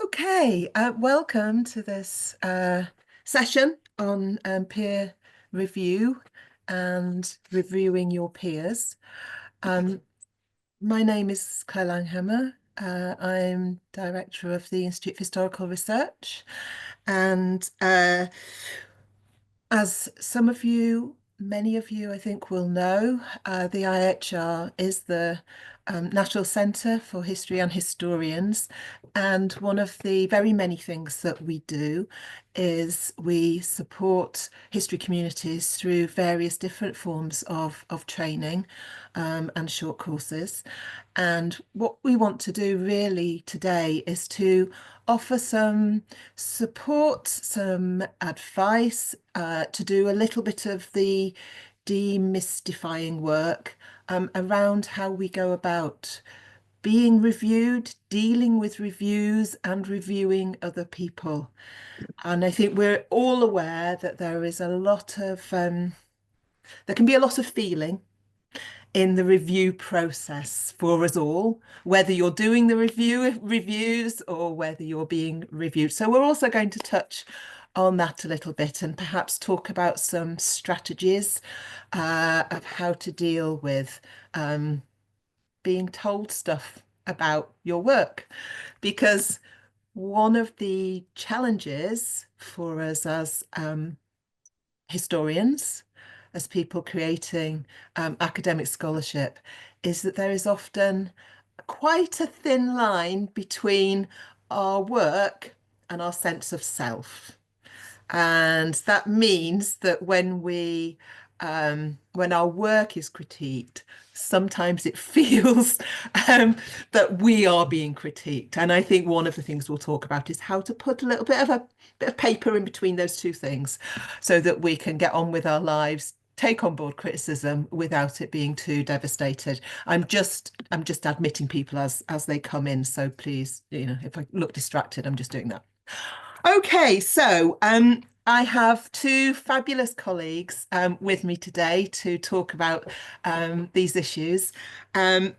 Okay, welcome to this session on peer review and reviewing your peers. Um, my name is Claire Langhammer. I'm Director of the Institute for Historical Research, and as some of you, many of you, I think, will know, the IHR is the National Centre for History and Historians. And one of the very many things that we do is we support history communities through various different forms of training and short courses. And what we want to do really today is to offer some support, some advice, to do a little bit of the demystifying work around how we go about being reviewed, dealing with reviews, and reviewing other people. And I think we're all aware that there is a lot of, there can be a lot of feeling in the review process for us all, whether you're doing the reviews or whether you're being reviewed. So we're also going to touch on that a little bit and perhaps talk about some strategies of how to deal with being told stuff about your work. Because one of the challenges for us as historians, as people creating academic scholarship, is that there is often quite a thin line between our work and our sense of self. And that means that when our work is critiqued, sometimes it feels that we are being critiqued. And I think one of the things we'll talk about is how to put a little bit of paper in between those two things so that we can get on with our lives, take on board criticism without it being too devastated. I'm just admitting people as they come in. So please, if I look distracted, I'm just doing that. Okay, so I have two fabulous colleagues with me today to talk about these issues. Um,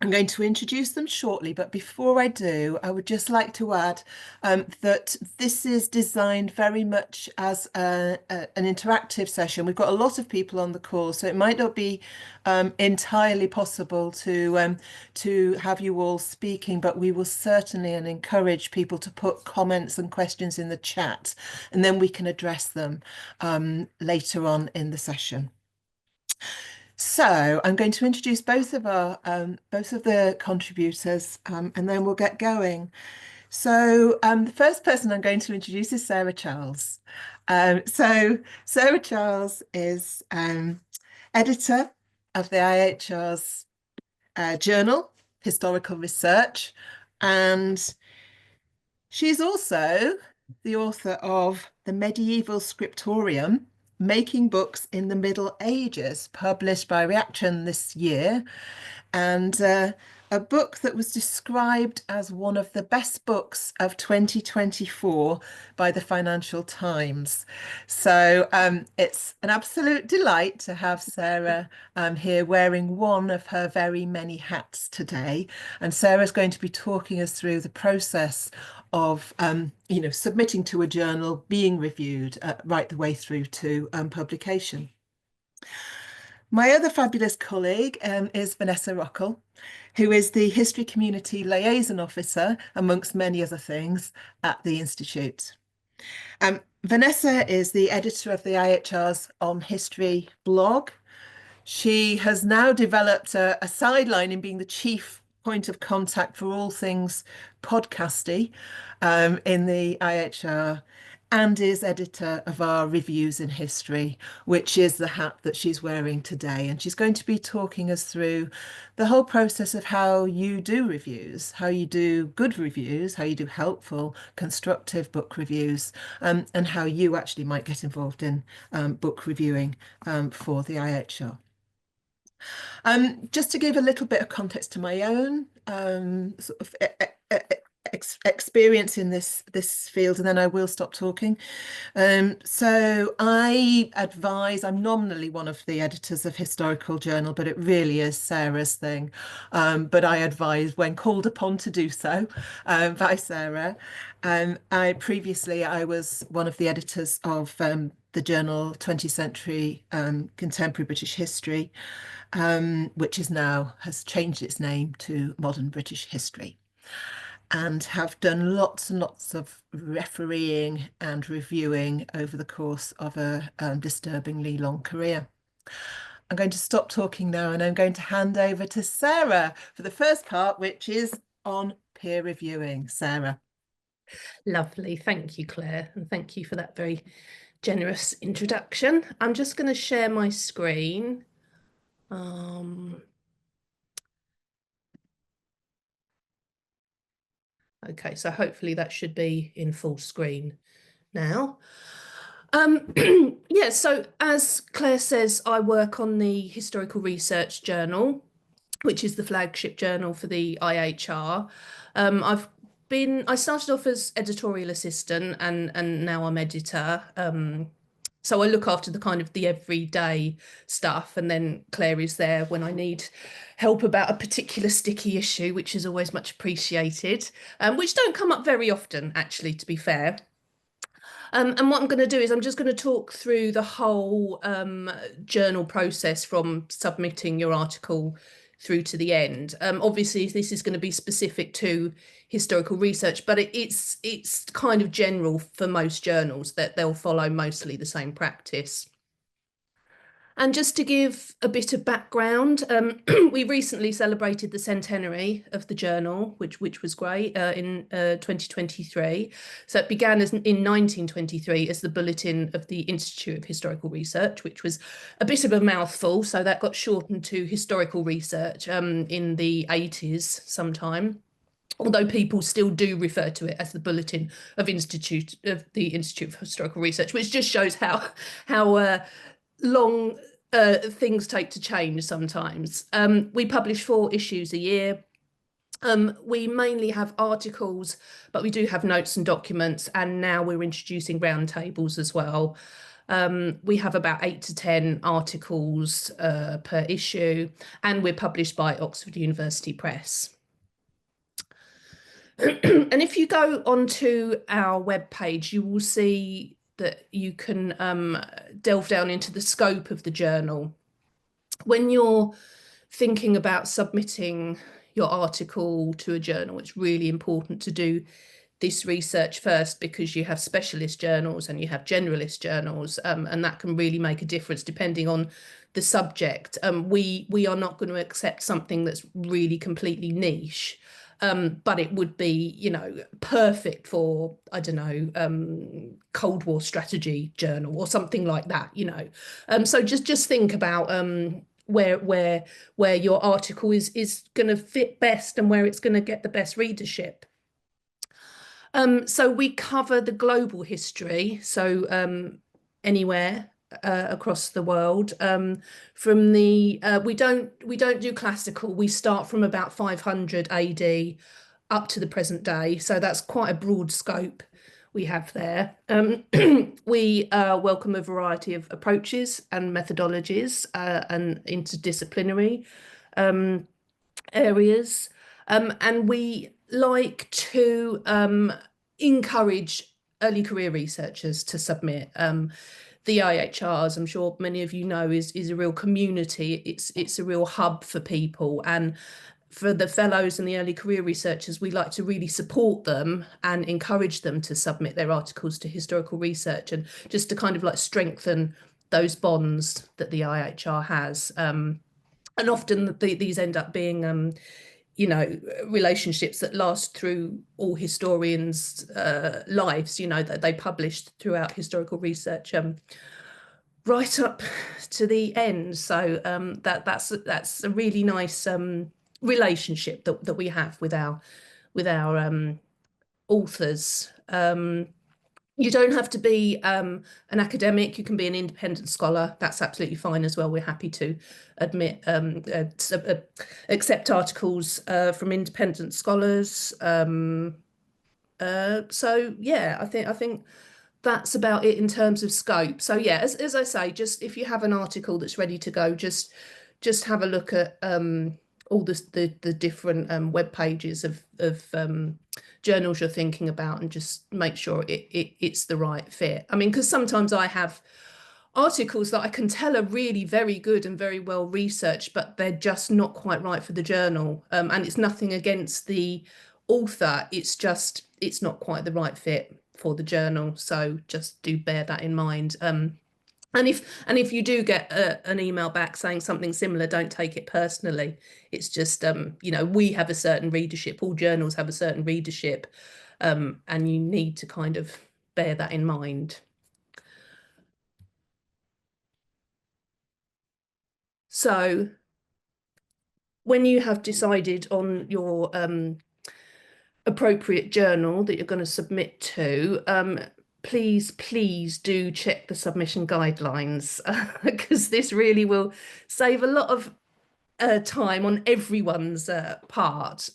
I'm going to introduce them shortly, but before I do, I would just like to add that this is designed very much as an interactive session. We've got a lot of people on the call, so it might not be entirely possible to have you all speaking, but we will certainly and encourage people to put comments and questions in the chat, and then we can address them later on in the session. So I'm going to introduce both of the contributors, and then we'll get going. So the first person I'm going to introduce is Sarah Charles. So Sarah Charles is editor of the IHR's journal, Historical Research, and she's also the author of The Medieval Scriptorium, Making Books in the Middle Ages, published by Reaction this year, and a book that was described as one of the best books of 2024 by the Financial Times. So it's an absolute delight to have Sarah here wearing one of her very many hats today. And Sarah's going to be talking us through the process of submitting to a journal, being reviewed right the way through to publication. My other fabulous colleague is Vanessa Rockall, who is the History Community Liaison Officer, amongst many other things, at the Institute. Vanessa is the editor of the IHR's On History blog. She has now developed a sideline in being the chief point of contact for all things podcasty in the IHR, and is editor of our Reviews in History, which is the hat that she's wearing today. And she's going to be talking us through the whole process of how you do reviews, how you do good reviews, how you do helpful, constructive book reviews, and how you actually might get involved in book reviewing for the IHR. Just to give a little bit of context to my own sort of experience in this field, and then I will stop talking. So I advise, I'm nominally one of the editors of Historical Journal, but it really is Sarah's thing. But I advise when called upon to do so by Sarah. Previously I was one of the editors of the journal 20th Century Contemporary British History, which is now has changed its name to Modern British History, and have done lots and lots of refereeing and reviewing over the course of a disturbingly long career. I'm going to stop talking now, and I'm going to hand over to Sarah for the first part, which is on peer reviewing. Sarah. Lovely. Thank you, Claire. And thank you for that very generous introduction. I'm just going to share my screen. Okay, so hopefully that should be in full screen now. Yeah, so as Claire says, I work on the Historical Research Journal, which is the flagship journal for the IHR. I started off as editorial assistant and now I'm editor. So I look after the kind of the everyday stuff, and then Claire is there when I need help about a particular sticky issue, which is always much appreciated, which don't come up very often, actually, to be fair. And what I'm going to do is I'm just going to talk through the whole journal process from submitting your article through to the end. Obviously, this is going to be specific to historical research, but it's kind of general for most journals, that they'll follow mostly the same practice. And just to give a bit of background, we recently celebrated the centenary of the journal, which was great, in 2023. So it began in 1923 as the Bulletin of the Institute of Historical Research, which was a bit of a mouthful. So that got shortened to Historical Research in the 80s sometime, although people still do refer to it as the Bulletin of the Institute of Historical Research, which just shows how long things take to change sometimes. We publish 4 issues a year. We mainly have articles, but we do have notes and documents, and now we're introducing roundtables as well. We have about 8 to 10 articles per issue, and we're published by Oxford University Press. And if you go onto our webpage, you will see that you can delve down into the scope of the journal. When you're thinking about submitting your article to a journal, it's really important to do this research first, because you have specialist journals and you have generalist journals, and that can really make a difference depending on the subject. We are not going to accept something that's really completely niche. But it would be, you know, perfect for, I don't know, Cold War strategy journal or something like that, you know. So just think about where your article is going to fit best and where it's going to get the best readership. So we cover the global history, so anywhere across the world. From the we don't do classical. We start from about 500 AD up to the present day, so that's quite a broad scope we have there. We welcome a variety of approaches and methodologies and interdisciplinary areas, and we like to encourage early career researchers to submit. The IHRs, I'm sure many of you know, is a real community. It's a real hub for people, and for the fellows and the early career researchers, we like to really support them and encourage them to submit their articles to historical research, and just to kind of like strengthen those bonds that the IHR has. And often these end up being you know, relationships that last through all historians' lives, you know, that they published throughout historical research right up to the end. So that's a really nice relationship that we have with our authors. You don't have to be an academic. You can be an independent scholar. That's absolutely fine as well. We're happy to accept articles from independent scholars. So yeah, I think that's about it in terms of scope. So yeah, as I say, just if you have an article that's ready to go, just have a look at all the different web pages of journals you're thinking about, and just make sure it's the right fit. I mean, because sometimes I have articles that I can tell are really very good and very well researched, but they're just not quite right for the journal. And it's nothing against the author, it's just it's not quite the right fit for the journal. So just do bear that in mind. And if you do get an email back saying something similar, don't take it personally. It's just we have a certain readership, all journals have a certain readership, and you need to kind of bear that in mind. So when you have decided on your appropriate journal that you're going to submit to, please do check the submission guidelines, because this really will save a lot of time on everyone's part.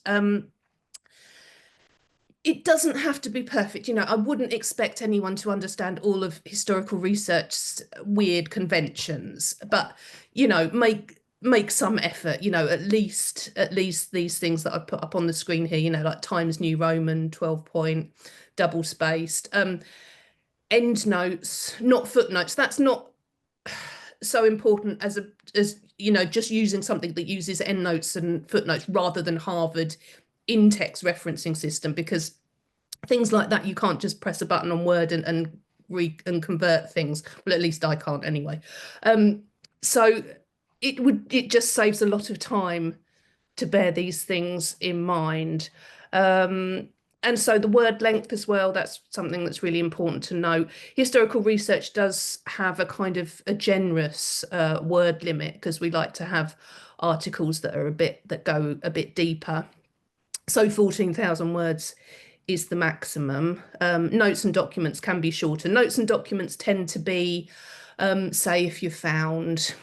It doesn't have to be perfect. I wouldn't expect anyone to understand all of historical research's weird conventions, but make some effort. At least these things that I've put up on the screen here. Like Times New Roman, 12 point, double spaced. End notes, not footnotes. That's not so important as just using something that uses endnotes and footnotes rather than Harvard in-text referencing system, because things like that you can't just press a button on Word and convert things. Well, at least I can't anyway. So it just saves a lot of time to bear these things in mind. And so the word length as well, that's something that's really important to note. Historical research does have a kind of a generous word limit, because we like to have articles that go a bit deeper. So 14,000 words is the maximum. Notes and documents can be shorter. Notes and documents tend to be, say, if you found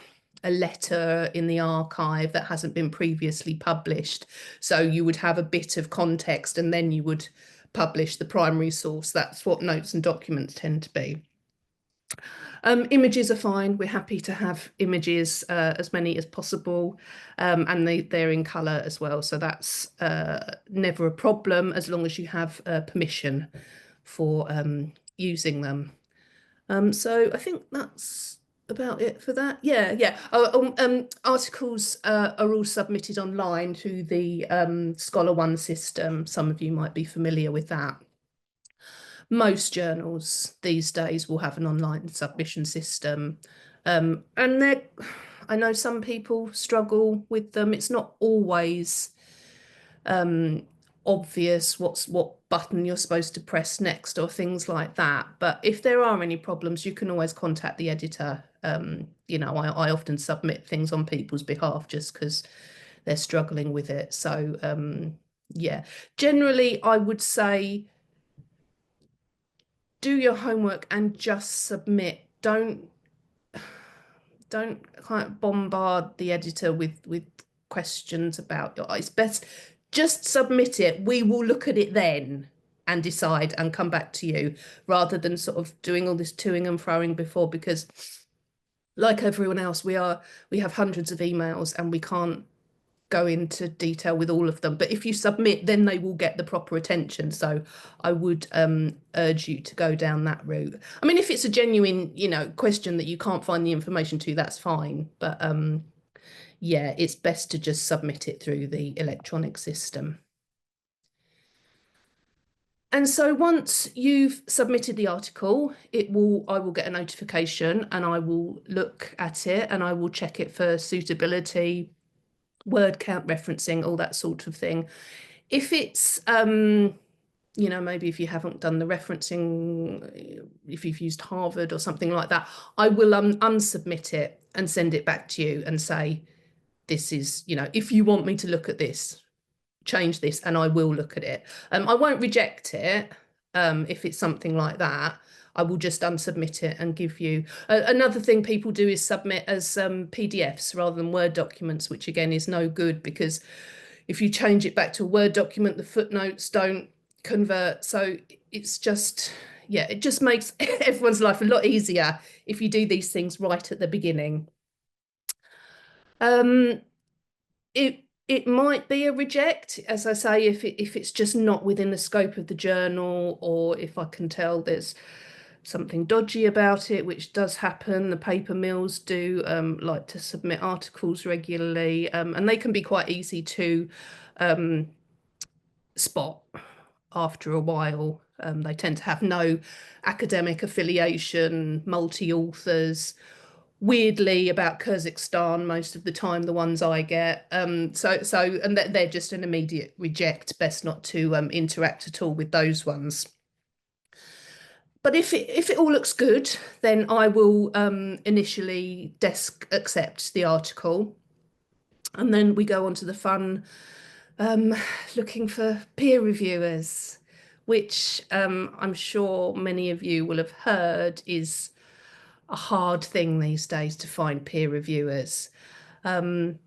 a letter in the archive that hasn't been previously published. So you would have a bit of context and then you would publish the primary source. That's what notes and documents tend to be. Images are fine. We're happy to have images, as many as possible, and they're in colour as well. So that's never a problem, as long as you have permission for using them. So I think that's about it for that. Yeah. Articles are all submitted online to the Scholar One system. Some of you might be familiar with that. Most journals these days will have an online submission system. And I know some people struggle with them. It's not always obvious what button you're supposed to press next or things like that. But if there are any problems, you can always contact the editor. I often submit things on people's behalf just because they're struggling with it. So yeah, generally I would say do your homework and just submit. Don't kind of bombard the editor with questions about your. It's best just submit it. We will look at it then and decide and come back to you, rather than sort of doing all this toing and froing before, because like everyone else, we have hundreds of emails and we can't go into detail with all of them. But if you submit, then they will get the proper attention. So I would urge you to go down that route. I mean, if it's a genuine, question that you can't find the information to, that's fine. But yeah, it's best to just submit it through the electronic system. And so once you've submitted the article, I will get a notification and I will look at it and I will check it for suitability, word count referencing, all that sort of thing. If it's, maybe if you haven't done the referencing, if you've used Harvard or something like that, I will unsubmit it and send it back to you and say, this is, if you want me to look at this, change this and I will look at it. I won't reject it if it's something like that. I will just unsubmit it and give you. Another thing people do is submit as PDFs rather than Word documents, which again is no good, because if you change it back to a Word document, the footnotes don't convert. So it's just, yeah, it just makes everyone's life a lot easier if you do these things right at the beginning. Um, it might be a reject, as I say, if it's just not within the scope of the journal, or if I can tell there's something dodgy about it, which does happen. The paper mills do like to submit articles regularly, and they can be quite easy to um, spot after a while. They tend to have no academic affiliation, multi-authors. Weirdly, about Kazakhstan, most of the time, the ones I get. And they're just an immediate reject. Best not to interact at all with those ones. But if it all looks good, then I will initially desk accept the article, and then we go on to the fun um, looking for peer reviewers, which I'm sure many of you will have heard is a hard thing these days to find peer reviewers. Um,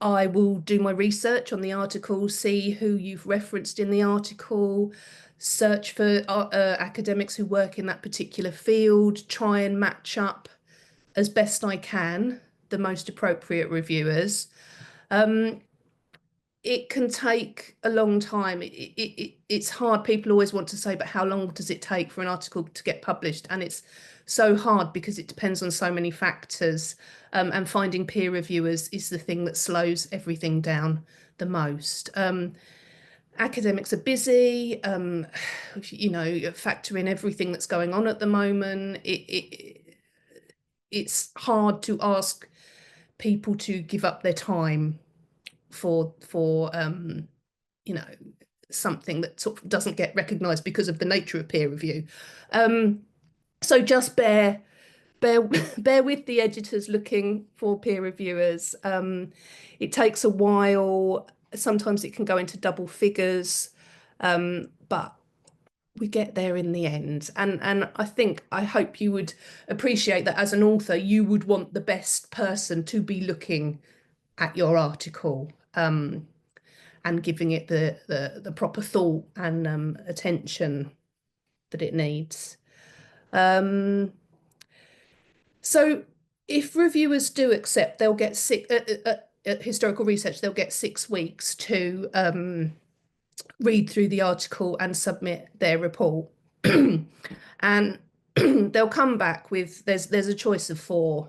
I will do my research on the article, see who you've referenced in the article, search for academics who work in that particular field, try and match up as best I can the most appropriate reviewers. Um, it can take a long time. It's hard. People always want to say, but how long does it take for an article to get published? And it's so hard because it depends on so many factors. And finding peer reviewers is the thing that slows everything down the most. Academics are busy, factor in everything that's going on at the moment. It's hard to ask people to give up their time for something that sort of doesn't get recognised because of the nature of peer review. So just bear bear with the editors looking for peer reviewers. It takes a while. Sometimes it can go into double figures, but we get there in the end. And I hope you would appreciate that as an author, you would want the best person to be looking at your article, and giving it the proper thought and attention that it needs. So if reviewers do accept, they'll get historical research, they'll get 6 weeks to read through the article and submit their report. And they'll come back with there's a choice of four: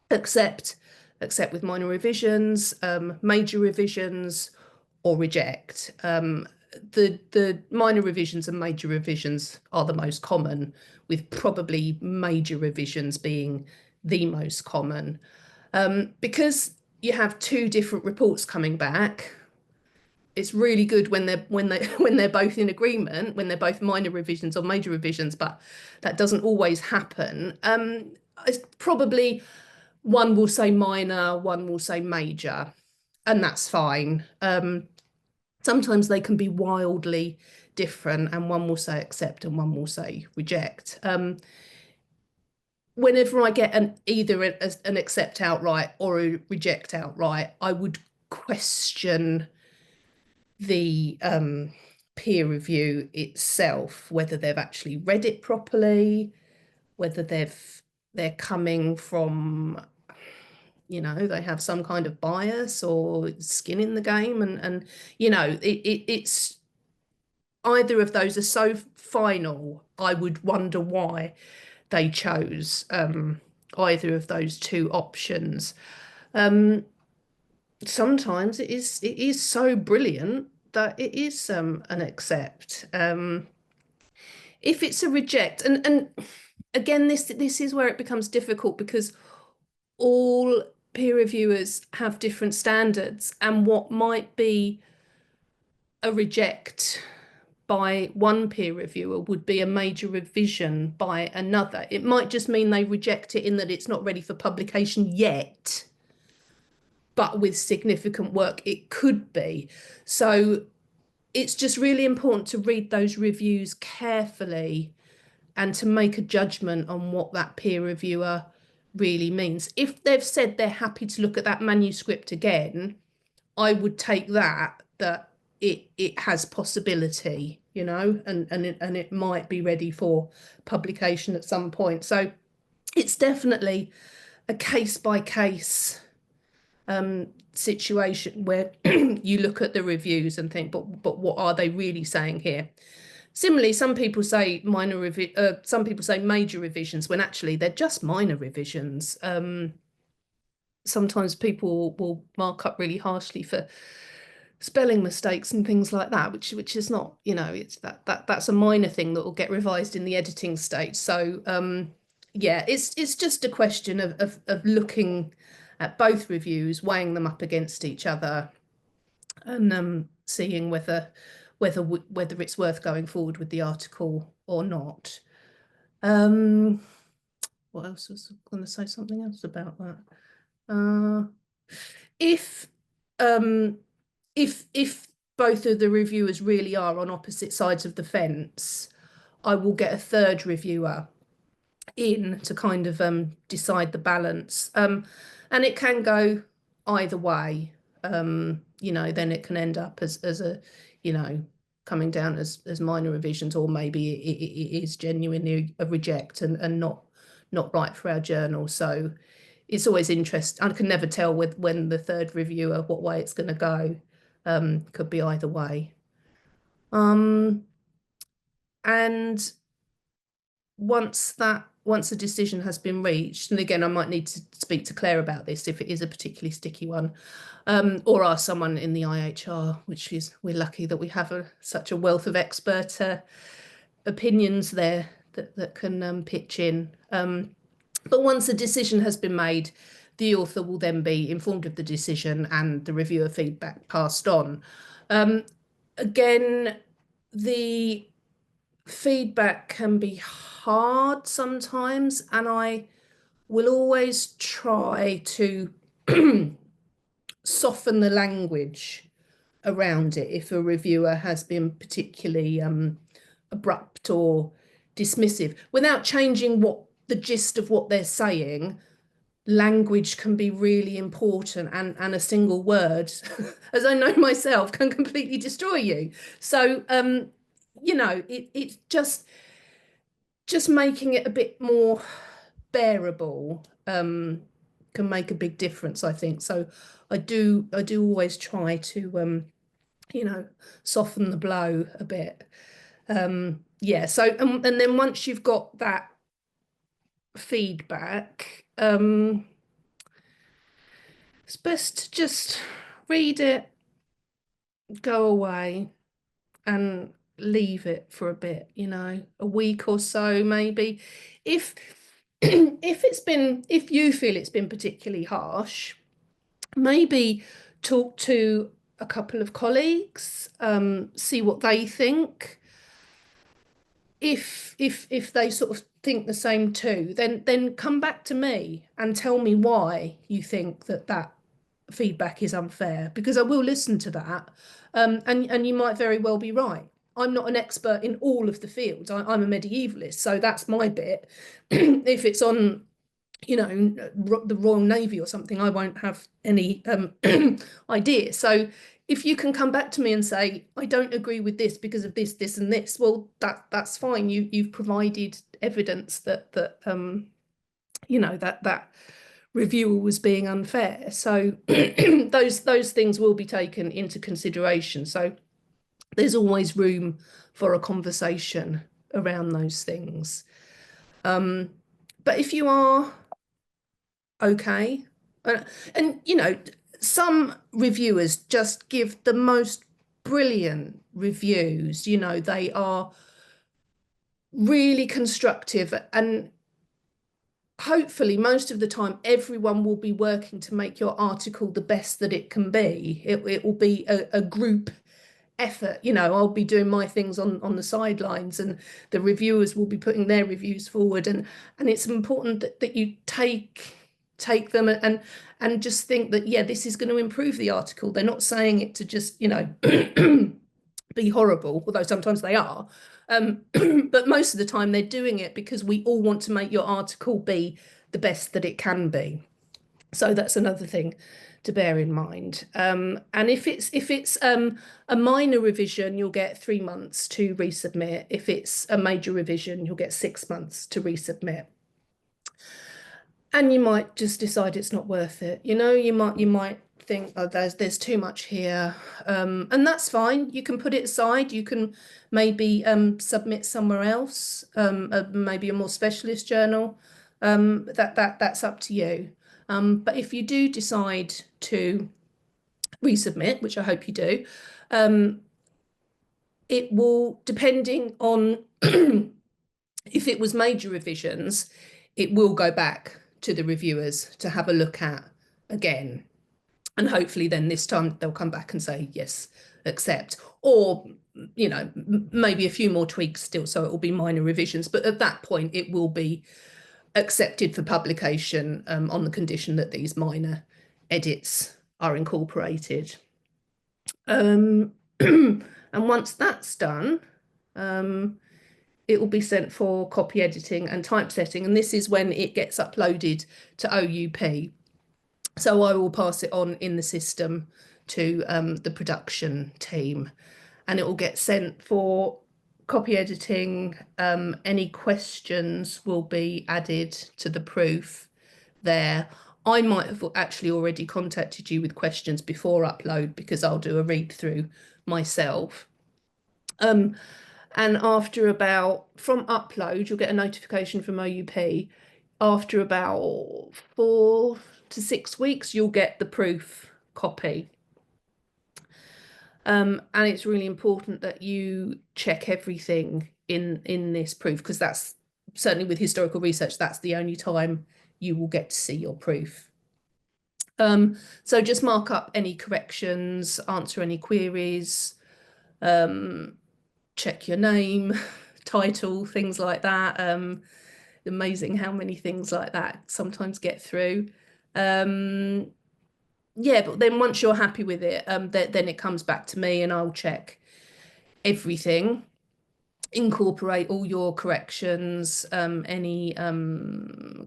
accept, accept with minor revisions, major revisions, or reject. The minor revisions and major revisions are the most common, with probably major revisions being the most common. Because you have two different reports coming back, it's really good when they're both in agreement, when they're both minor revisions or major revisions, but that doesn't always happen. It's probably one will say minor, one will say major, and that's fine. Sometimes they can be wildly different, and one will say accept and one will say reject. Whenever I get either an accept outright or a reject outright, I would question the peer review itself, whether they've actually read it properly, whether they're coming from, they have some kind of bias or skin in the game, and it's either of those are so final. I would wonder why they chose either of those two options. Sometimes it is so brilliant that it is an accept. If it's a reject, and again, this is where it becomes difficult because all peer reviewers have different standards, and what might be a reject by one peer reviewer would be a major revision by another. It might just mean they reject it in that it's not ready for publication yet, but with significant work it could be. So it's just really important to read those reviews carefully and to make a judgment on what that peer reviewer really means. If they've said they're happy to look at that manuscript again, I would take that it has possibility, you know, and it might be ready for publication at some point. So it's definitely a case by case situation where you look at the reviews and think, but what are they really saying here? Similarly, some people say some people say major revisions when actually they're just minor revisions. Sometimes people will mark up really harshly for spelling mistakes and things like that, which is not, you know, it's that's a minor thing that will get revised in the editing stage. So yeah, it's just a question of looking at both reviews, weighing them up against each other, and seeing whether it's worth going forward with the article or not. What else was I going to say? Something else about that. If um if both of the reviewers really are on opposite sides of the fence, I will get a third reviewer in to kind of decide the balance. And it can go either way. You know, then it can end up as a, you know, coming down as minor revisions, or maybe it is genuinely a reject and not right for our journal. So it's always interesting. I can never tell when the third reviewer what way it's going to go. Could be either way. And once a decision has been reached, and again, I might need to speak to Claire about this if it is a particularly sticky one, or ask someone in the IHR, which is, we're lucky that we have such a wealth of expert opinions there that can pitch in. But once a decision has been made, the author will then be informed of the decision and the reviewer feedback passed on. Again, the feedback can be hard sometimes, and I will always try to soften the language around it if a reviewer has been particularly abrupt or dismissive, without changing what the gist of what they're saying. Language can be really important, and a single word, as I know myself, can completely destroy you. So you know, it's just making it a bit more bearable can make a big difference, I think. So I do always try to you know, soften the blow a bit. Yeah, so and then once you've got that feedback, it's best to just read it, go away, and leave it for a bit, you know, a week or so maybe. If if you feel it's been particularly harsh, maybe talk to a couple of colleagues, see what they think. If they sort of think the same too, then come back to me and tell me why you think that feedback is unfair, because I will listen to that. And you might very well be right. I'm not an expert in all of the fields. I'm a medievalist, so that's my bit. If it's on, you know, the Royal Navy or something, I won't have any idea. So if you can come back to me and say, I don't agree with this because of this, this, and this, well, that's fine. You've provided evidence that you know, that reviewer was being unfair. So those things will be taken into consideration. So there's always room for a conversation around those things. But if you are okay, and you know, some reviewers just give the most brilliant reviews. You know, they are really constructive, and hopefully most of the time everyone will be working to make your article the best that it can be. It will be a group effort. You know, I'll be doing my things on the sidelines, and the reviewers will be putting their reviews forward, and it's important that you take them and just think that, yeah, this is going to improve the article. They're not saying it to just, you know, be horrible, although sometimes they are. But most of the time they're doing it because we all want to make your article be the best that it can be. So that's another thing to bear in mind. And if it's a minor revision, you'll get 3 months to resubmit. If it's a major revision, you'll get 6 months to resubmit. And you might just decide it's not worth it. You might think, oh, there's too much here. And that's fine. You can put it aside. You can maybe submit somewhere else, maybe a more specialist journal. That's up to you. But if you do decide to resubmit, which I hope you do, um, it will, depending on if it was major revisions, it will go back to the reviewers to have a look at again. And hopefully then this time they'll come back and say, yes, accept. Or, maybe a few more tweaks still, so it will be minor revisions. But at that point, it will be accepted for publication on the condition that these minor edits are incorporated. And once that's done, it will be sent for copy editing and typesetting. And this is when it gets uploaded to OUP. So I will pass it on in the system to the production team, and it will get sent for copy editing. Any questions will be added to the proof there. I might have actually already contacted you with questions before upload because I'll do a read through myself. And from upload, you'll get a notification from OUP. After about 4 to 6 weeks, you'll get the proof copy. And it's really important that you check everything in this proof, because that's certainly with historical research, that's the only time you will get to see your proof. So just mark up any corrections, answer any queries, check your name, title, things like that. Amazing how many things like that sometimes get through. Yeah, but then once you're happy with it, then it comes back to me and I'll check everything, incorporate all your corrections, any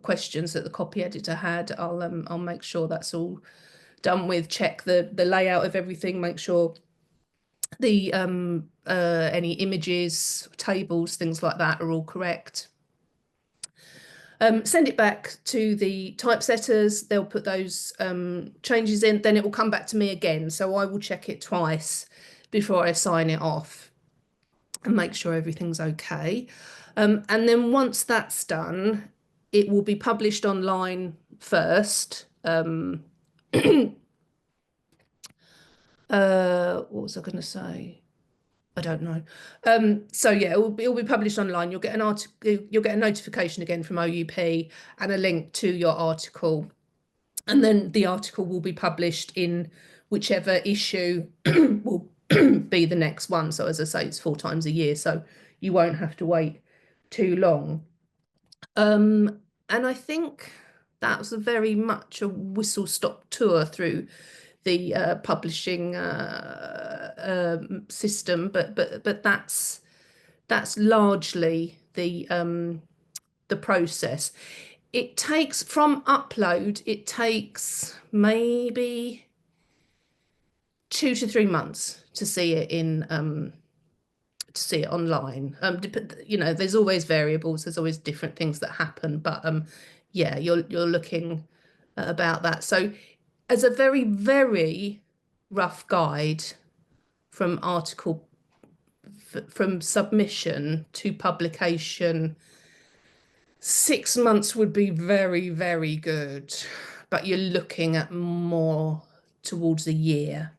questions that the copy editor had. I'll make sure that's all done with. Check the layout of everything. Make sure the any images, tables, things like that are all correct. Send it back to the typesetters. They'll put those changes in. Then it will come back to me again. So I will check it twice before I sign it off and make sure everything's okay. And then once that's done, it will be published online first. What was I going to say? I don't know. So yeah, it'll be published online. You'll get a notification again from OUP and a link to your article. And then the article will be published in whichever issue will be the next one. So as I say, it's 4 times a year, so you won't have to wait too long. And I think that was very much a whistle-stop tour through the publishing system, but that's largely the process. It takes from upload, it takes maybe 2 to 3 months to see it online. There's always variables, there's always different things that happen, but yeah, you're looking at about that. So as a very, very rough guide from submission to publication, 6 months would be very, very good, but you're looking at more towards a year.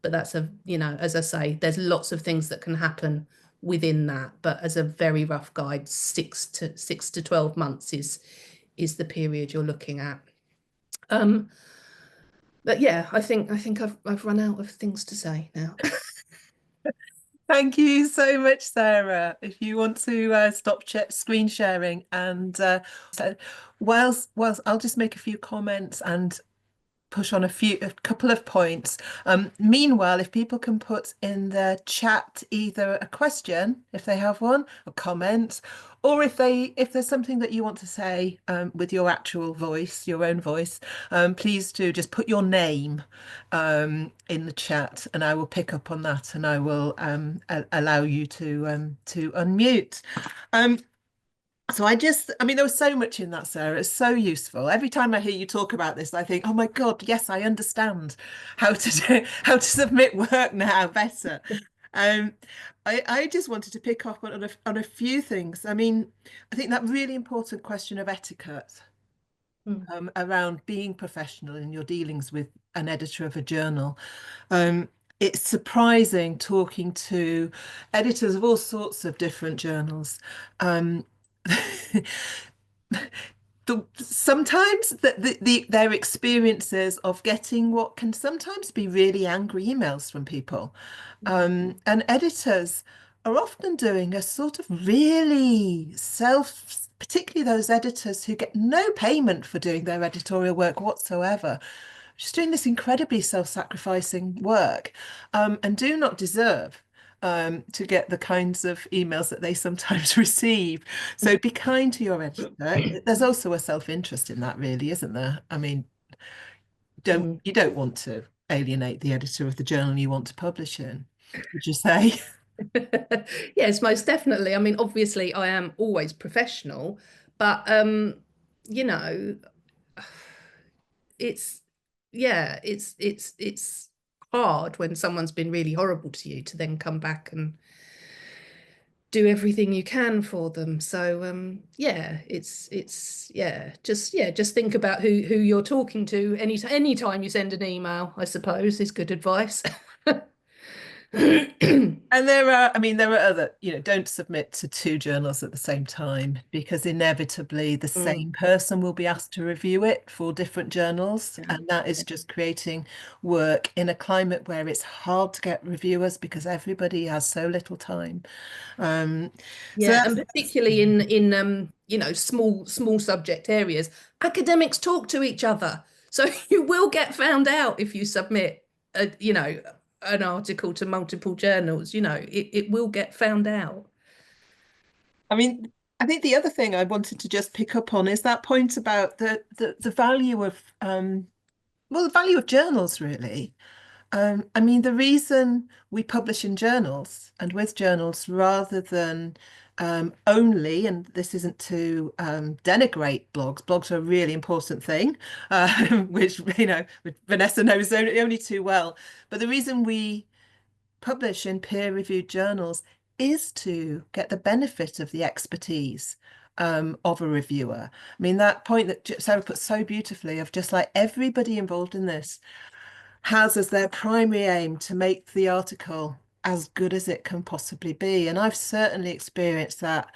But that's as I say, there's lots of things that can happen within that. But as a very rough guide, 6 to 12 months is the period you're looking at. But yeah, I think I've run out of things to say now. Thank you so much, Sarah. If you want to stop screen sharing, and so whilst I'll just make a few comments and push on a couple of points. Meanwhile, if people can put in the chat either a question, if they have one, a comment, or if there's something that you want to say with your actual voice, your own voice, please do just put your name in the chat, and I will pick up on that, and I will allow you to unmute. Um, so I mean, there was so much in that, Sarah. It's so useful. Every time I hear you talk about this, I think, oh my God, yes, I understand how to how to submit work now better. Um, I just wanted to pick up on a few things. I mean, I think that really important question of etiquette Mm. around being professional in your dealings with an editor of a journal. Um, it's surprising talking to editors of all sorts of different journals. Um, sometimes their experiences of getting what can sometimes be really angry emails from people. And editors are often doing a sort of really particularly those editors who get no payment for doing their editorial work whatsoever, just doing this incredibly self-sacrificing work, and do not deserve to get the kinds of emails that they sometimes receive. So be kind to your editor. There's also a self-interest in that, really, isn't there? I mean, Mm. you don't want to alienate the editor of the journal you want to publish in, would you say? Yes, most definitely. I mean, obviously, I am always professional, but you know, it's yeah, it's hard when someone's been really horrible to you to then come back and do everything you can for them. So yeah, it's yeah, just think about who you're talking to any time you send an email, I suppose, is good advice. And there are, I mean, there are other, don't submit to two journals at the same time, because inevitably the Mm, same person will be asked to review it for different journals. yeah, And that is just creating work in a climate where it's hard to get reviewers because everybody has so little time. Um, so yeah, and particularly in small subject areas, academics talk to each other, so you will get found out if you submit an article to multiple journals. It will get found out. I mean, I think the other thing I wanted to just pick up on is that point about the value of the value of journals, really. I mean, the reason we publish in journals and with journals rather than only, and this isn't to denigrate blogs are a really important thing, which, Vanessa knows only too well. But the reason we publish in peer-reviewed journals is to get the benefit of the expertise of a reviewer. I mean, that point that Sarah put so beautifully of just like everybody involved in this has as their primary aim to make the article as good as it can possibly be. And I've certainly experienced that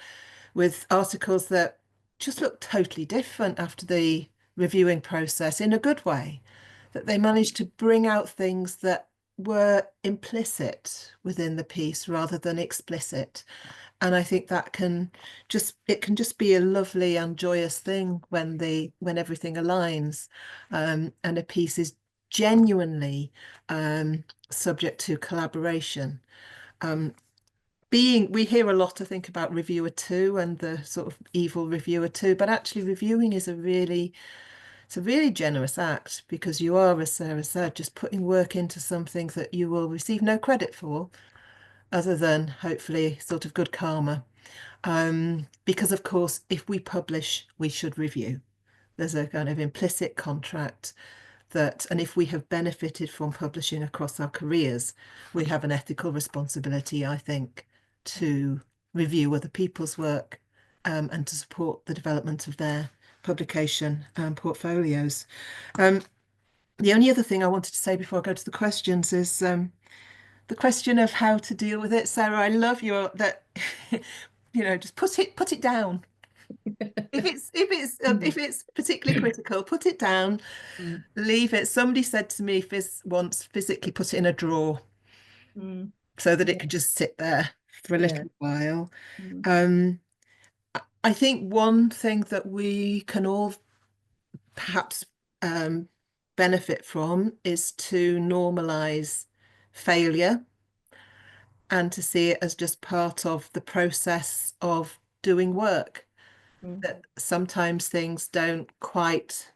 with articles that just look totally different after the reviewing process in a good way, that they managed to bring out things that were implicit within the piece rather than explicit. And I think that it can just be a lovely and joyous thing when everything aligns, and a piece is genuinely subject to collaboration. Um, we hear a lot, I think, about reviewer two and the sort of evil reviewer two, but actually reviewing is it's a really generous act, because you are, as Sarah said, just putting work into something that you will receive no credit for, other than hopefully sort of good karma. Because of course, if we publish, we should review. There's a kind of implicit contract that, and if we have benefited from publishing across our careers, we have an ethical responsibility, I think, to review other people's work, and to support the development of their publication portfolios. Um, the only other thing I wanted to say before I go to the questions is the question of how to deal with it. Sarah, I love just put it down. Mm, If it's particularly critical, put it down, mm, leave it. Somebody said to me once, physically put it in a drawer mm. so that it Yeah, could just sit there for a yeah. little while. Mm, Um, I think one thing that we can all perhaps um, benefit from is to normalize failure and to see it as just part of the process of doing work, Mm. that sometimes things don't quite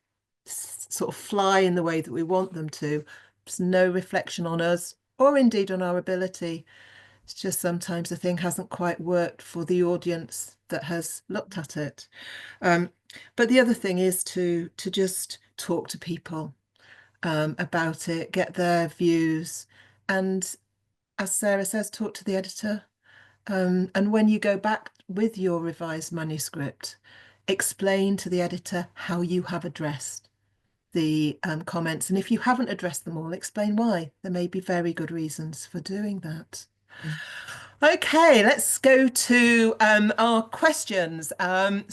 sort of fly in the way that we want them to. There's no reflection on us or indeed on our ability. It's just sometimes the thing hasn't quite worked for the audience that has looked at it. Um, but the other thing is to just talk to people about it, get their views, and as Sarah says, talk to the editor. And when you go back with your revised manuscript, explain to the editor how you have addressed the comments. And if you haven't addressed them all, explain why. There may be very good reasons for doing that. Okay, let's go to our questions. I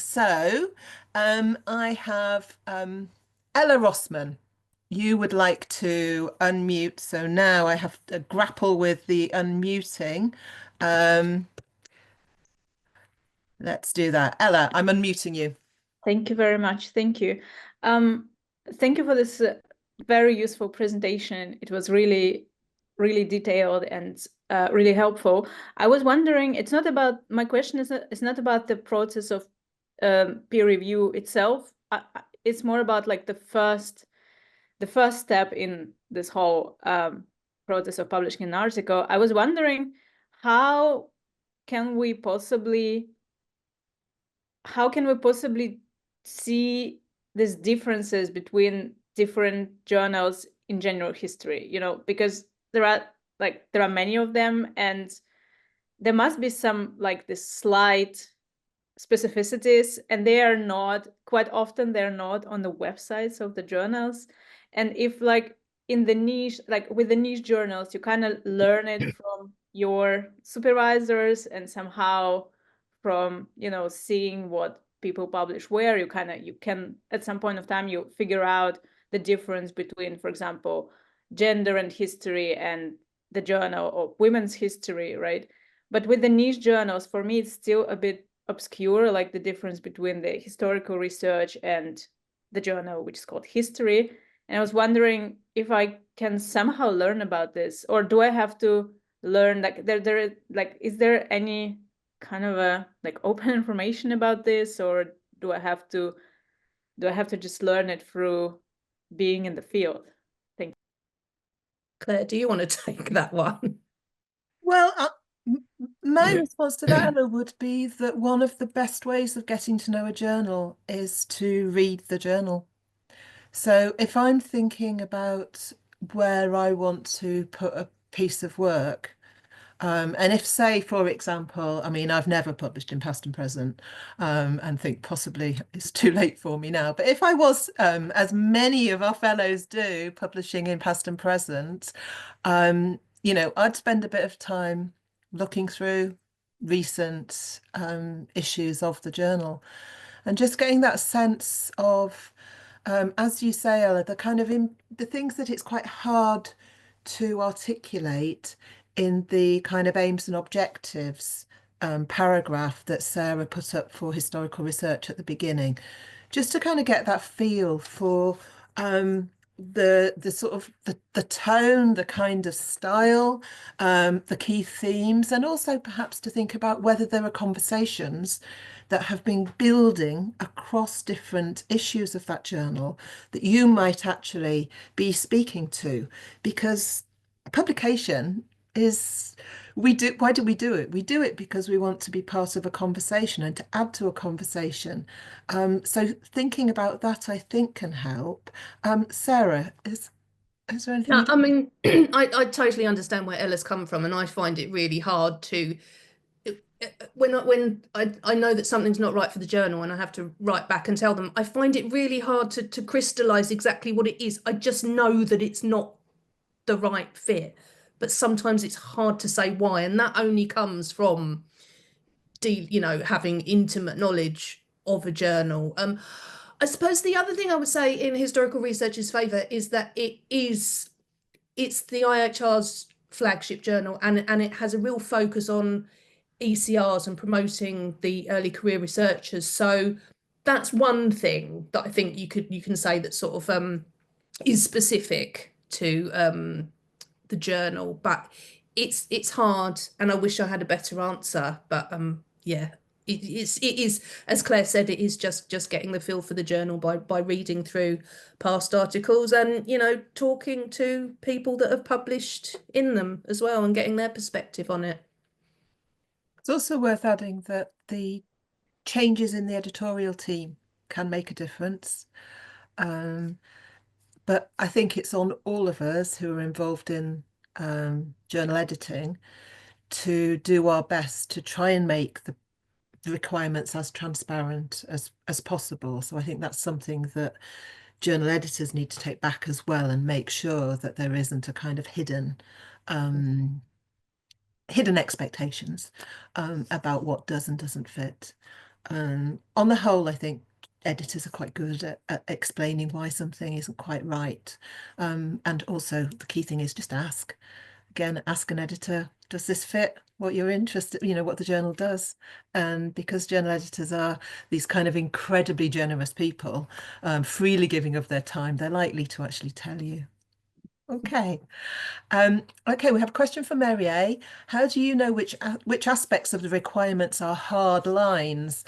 have Ella Rossman. You would like to unmute. So now I have to grapple with the unmuting. Um, let's do that. Ella, I'm unmuting you. Thank you very much. Thank you. Thank you for this very useful presentation. It was really, really detailed and really helpful. I was wondering, my question is not about the process of peer review itself. It's more about like the first step in this whole process of publishing an article. I was wondering, how can we possibly see these differences between different journals in general history, because there are many of them, and there must be some like this slight specificities, and quite often they're not on the websites of the journals. And if like in the niche, like with the niche journals, you kind of learn it from your supervisors and somehow from seeing what people publish where, you can at some point of time you figure out the difference between, for example, gender and history and the journal of women's history, right? But with the niche journals, for me, it's still a bit obscure, like the difference between the historical research and the journal, which is called history. And I was wondering if I can somehow learn about this, or do I have to learn is there any kind of a like open information about this, or do I have to just learn it through being in the field? Thank you. Claire, do you want to take that one? Well, my response to that, Ella, would be that one of the best ways of getting to know a journal is to read the journal. So if I'm thinking about where I want to put a piece of work, and if, say, for example, I mean, I've never published in past and present, and think possibly it's too late for me now. But if I was, as many of our fellows do, publishing in past and present, I'd spend a bit of time looking through recent issues of the journal and just getting that sense of, as you say, Ella, the kind of the things that it's quite hard to articulate in the kind of aims and objectives paragraph that Sarah put up for historical research at the beginning, just to kind of get that feel for the sort of the tone, the kind of style, the key themes, and also perhaps to think about whether there are conversations that have been building across different issues of that journal that you might actually be speaking to, because publication is why do we do it? We do it because we want to be part of a conversation and to add to a conversation. So thinking about that, I think, can help. Sarah, is there anything No, you'd I mean, I totally understand where Ella's come from, and I find it really hard to when I know that something's not right for the journal and I have to write back and tell them, I find it really hard to crystallize exactly what it is. I just know that it's not the right fit, but sometimes it's hard to say why, and that only comes from having intimate knowledge of a journal. I suppose the other thing I would say in historical research's favour is that it's the IHR's flagship journal, and it has a real focus on ECRs and promoting the early career researchers. So that's one thing that I think you can say that sort of is specific to the journal, but it's hard, and I wish I had a better answer. But yeah. it is, as Claire said, it is just getting the feel for the journal by reading through past articles and, you know, talking to people that have published in them as well and getting their perspective on it. It's also worth adding that the changes in the editorial team can make a difference. But I think it's on all of us who are involved in journal editing to do our best to try and make the requirements as transparent as possible. So I think that's something that journal editors need to take back as well and make sure that there isn't a kind of hidden expectations about what does and doesn't fit. On the whole, I think editors are quite good at explaining why something isn't quite right. And also the key thing is just ask. Again, ask an editor, does this fit what you're interested, you know, what the journal does? And because journal editors are these kind of incredibly generous people, freely giving of their time, they're likely to actually tell you. Okay. Okay, we have a question from Mary A. How do you know which aspects of the requirements are hard lines,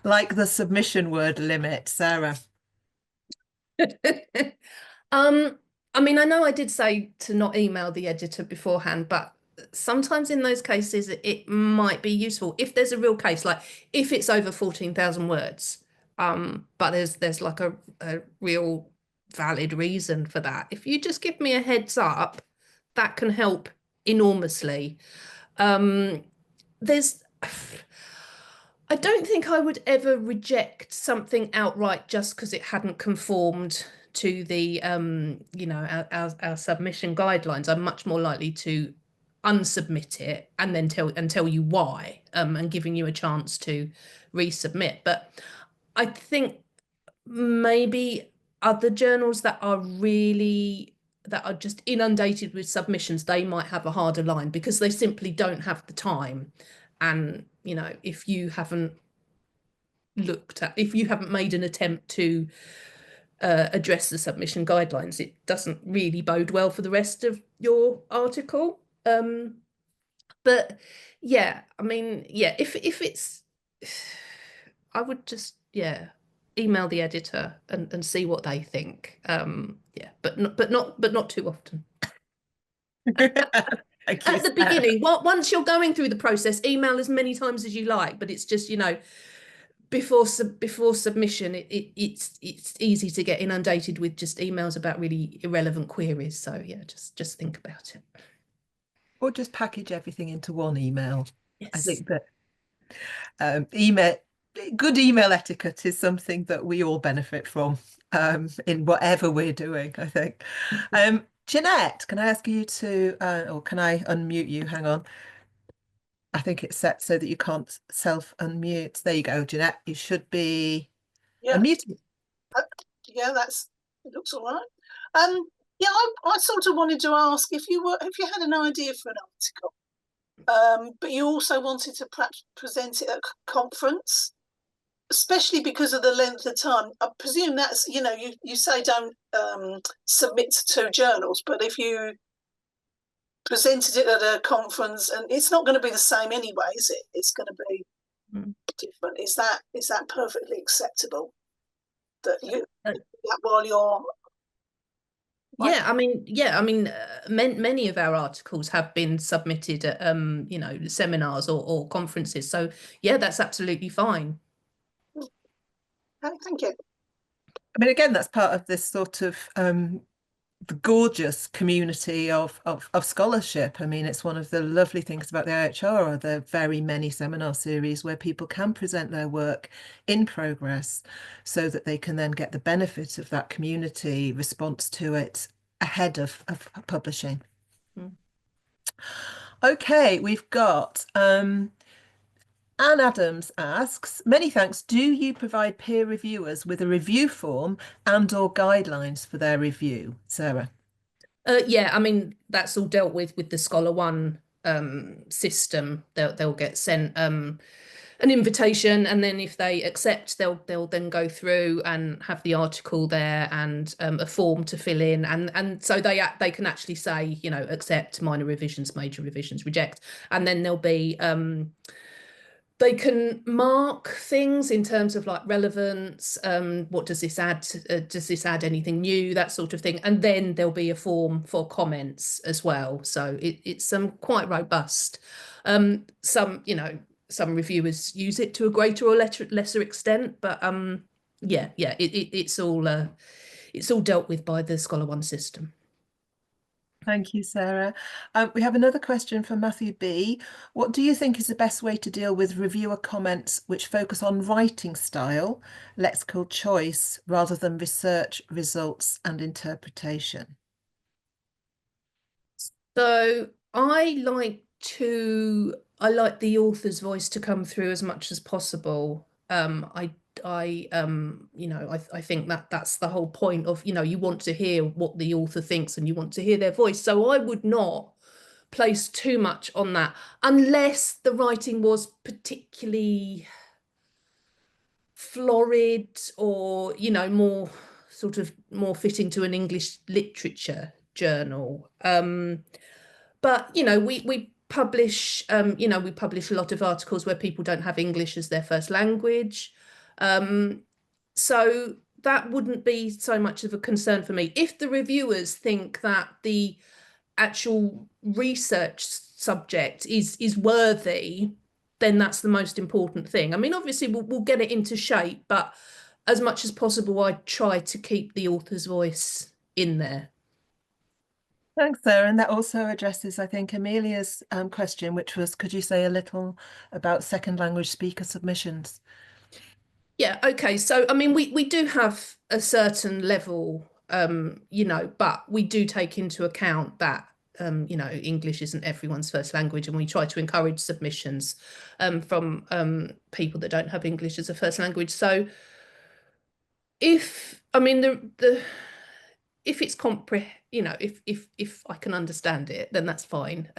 like the submission word limit, Sarah? I mean, I know I did say to not email the editor beforehand, but sometimes in those cases it might be useful if there's a real case, like if it's over 14,000 words, but there's like a real valid reason for that. If you just give me a heads up, that can help enormously. There's I don't think I would ever reject something outright just because it hadn't conformed to the you know, our submission guidelines. I'm much more likely to unsubmit it and then tell you why, and giving you a chance to resubmit. But I think maybe other journals that are just inundated with submissions, they might have a harder line because they simply don't have the time. And, you know, if you haven't made an attempt to address the submission guidelines, it doesn't really bode well for the rest of your article. But yeah, I mean, yeah, if it's, I would just, yeah, email the editor and see what they think. Yeah, but not too often. Thank you, At the Sarah. beginning, once you're going through the process, email as many times as you like, but it's just, you know, before submission, it's easy to get inundated with just emails about really irrelevant queries. So yeah, just think about it. Or just package everything into one email. Yes. I think that good email etiquette is something that we all benefit from in whatever we're doing, I think. Jeanette, can I ask you to, or can I unmute you? Hang on. I think it's set so that you can't self-unmute. There you go, Jeanette. You should be unmuted. Yeah, it looks all right. Yeah, I sort of wanted to ask if you had an idea for an article, but you also wanted to perhaps present it at a conference, especially because of the length of time. I presume that's, you know, you say don't submit to two journals, but if you presented it at a conference, and it's not going to be the same anyway, is it? It's going to be different. Is that perfectly acceptable? That you while you're I mean, many of our articles have been submitted at you know, seminars or conferences. So yeah, that's absolutely fine. Thank you. I mean, again, that's part of this sort of the gorgeous community of scholarship. I mean, it's one of the lovely things about the IHR are the very many seminar series where people can present their work in progress so that they can then get the benefit of that community response to it ahead of publishing. Okay, we've got Anne Adams asks, many thanks. Do you provide peer reviewers with a review form and/or guidelines for their review? Sarah? Yeah, I mean, that's all dealt with the Scholar One system. They'll get sent an invitation, and then if they accept, they'll then go through and have the article there and a form to fill in, and so they can actually say, you know, accept, minor revisions, major revisions, reject, and then there'll be They can mark things in terms of like relevance. What does this add? Does this add anything new? That sort of thing. And then there'll be a form for comments as well. So it's quite robust. Some, you know, some reviewers use it to a greater or lesser extent, but yeah, it's all dealt with by the Scholar One system. Thank you, Sarah. We have another question from Matthew B. What do you think is the best way to deal with reviewer comments which focus on writing style, lexical choice, rather than research, results, and interpretation? So I like the author's voice to come through as much as possible. You know, I think that's the whole point of, you know, you want to hear what the author thinks and you want to hear their voice. So I would not place too much on that unless the writing was particularly florid or, you know, more fitting to an English literature journal. But, you know, we publish, you know, we publish a lot of articles where people don't have English as their first language. So that wouldn't be so much of a concern for me. If the reviewers think that the actual research subject is worthy, then that's the most important thing. I mean, obviously we'll get it into shape, but as much as possible, I try to keep the author's voice in there. Thanks, Sarah. And that also addresses, I think, Amelia's question, which was, could you say a little about second language speaker submissions? Yeah, okay. So, I mean, we do have a certain level, you know, but we do take into account that, you know, English isn't everyone's first language, and we try to encourage submissions from people that don't have English as a first language. So if, I mean, if it's you know, if I can understand it, then that's fine.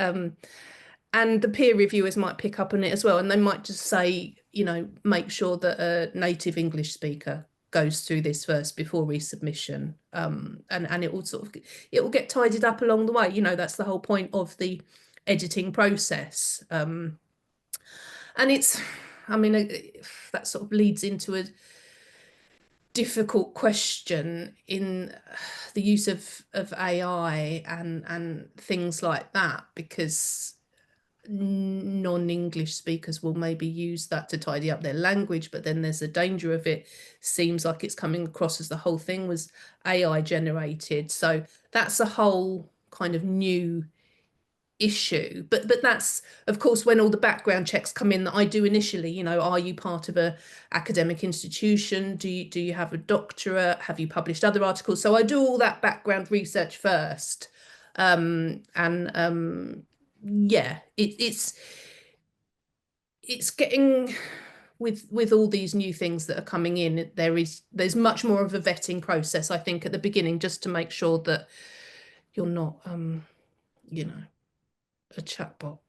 And the peer reviewers might pick up on it as well, and they might just say, you know, make sure that a native English speaker goes through this first before resubmission, and it will get tidied up along the way. You know, that's the whole point of the editing process. And it's, I mean, that sort of leads into a difficult question in the use of AI and things like that, because non-English speakers will maybe use that to tidy up their language, but then there's a danger of it seems like it's coming across as the whole thing was AI generated. So that's a whole kind of new issue. But that's, of course, when all the background checks come in that I do initially, you know, are you part of a academic institution? Do you have a doctorate? Have you published other articles? So I do all that background research first. Yeah, it's getting with all these new things that are coming in, there's much more of a vetting process, I think, at the beginning, just to make sure that you're not you know, a chatbot.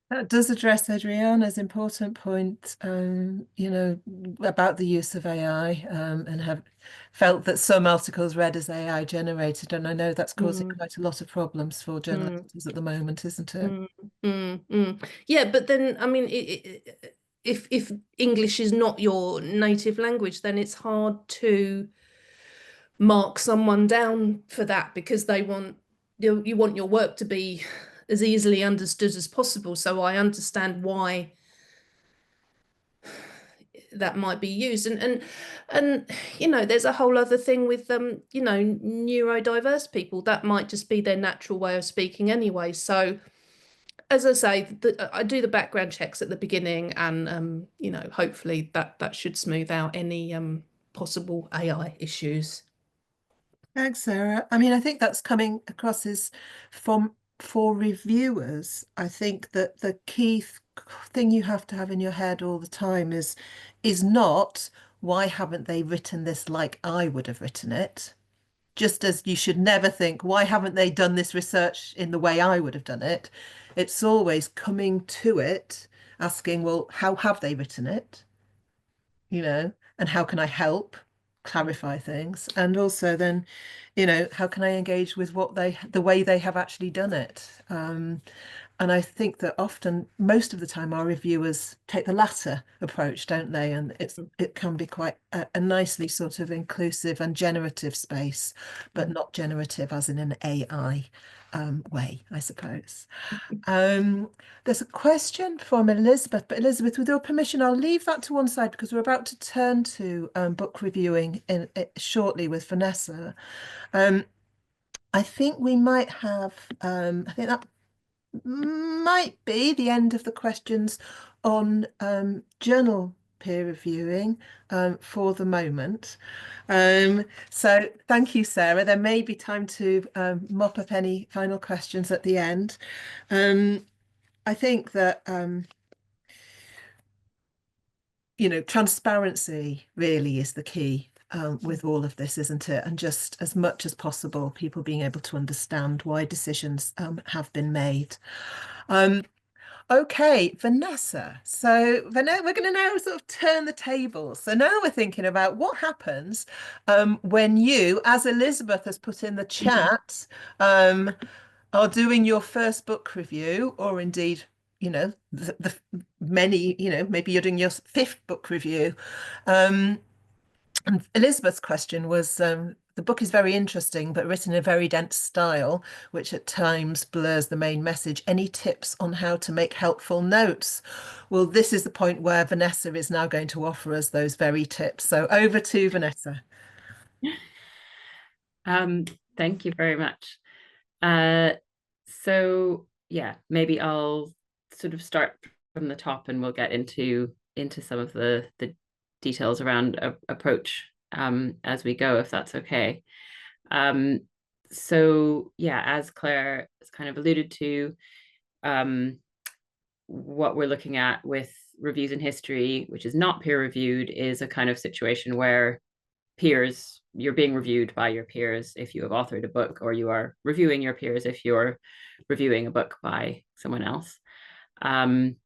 That does address Adriana's important point, you know, about the use of AI, and have felt that some articles read as AI generated, and I know that's causing quite a lot of problems for journalists at the moment, isn't it? Yeah, but then, I mean, if English is not your native language, then it's hard to mark someone down for that, because they want you want your work to be as easily understood as possible. So I understand why that might be used, and you know, there's a whole other thing with you know, neurodiverse people, that might just be their natural way of speaking anyway. So as I say, I do the background checks at the beginning, and you know, hopefully that should smooth out any possible AI issues. Thanks, Sarah. I mean, I think that's coming across as for reviewers. I think that the key thing you have to have in your head all the time is not why haven't they written this like I would have written it? Just as you should never think, why haven't they done this research in the way I would have done it? It's always coming to it, asking, well, how have they written it? You know, and how can I help clarify things? And also then, you know, how can I engage with the way they have actually done it? And I think that often, most of the time, our reviewers take the latter approach, don't they? And it can be quite a nicely sort of inclusive and generative space, but not generative as in an AI way, I suppose. There's a question from Elizabeth, but Elizabeth, with your permission, I'll leave that to one side because we're about to turn to book reviewing shortly with Vanessa. I think we might have, I think that might be the end of the questions on journal peer reviewing for the moment. So thank you, Sarah. There may be time to mop up any final questions at the end. I think that you know, transparency really is the key with all of this, isn't it? And just as much as possible, people being able to understand why decisions have been made. Okay, Vanessa. So Vanessa, we're going to now sort of turn the tables. So now we're thinking about what happens when you, as Elizabeth has put in the chat, are doing your first book review, or indeed, you know, the many, you know, maybe you're doing your fifth book review. And Elizabeth's question was, the book is very interesting, but written in a very dense style, which at times blurs the main message. Any tips on how to make helpful notes? Well, this is the point where Vanessa is now going to offer us those very tips. So over to Vanessa. Thank you very much. So yeah, maybe I'll sort of start from the top and we'll get into some of the details around approach as we go, if that's okay. So yeah, as Claire has kind of alluded to, what we're looking at with reviews in history, which is not peer reviewed, is a kind of situation where peers, you're being reviewed by your peers if you have authored a book, or you are reviewing your peers if you're reviewing a book by someone else. And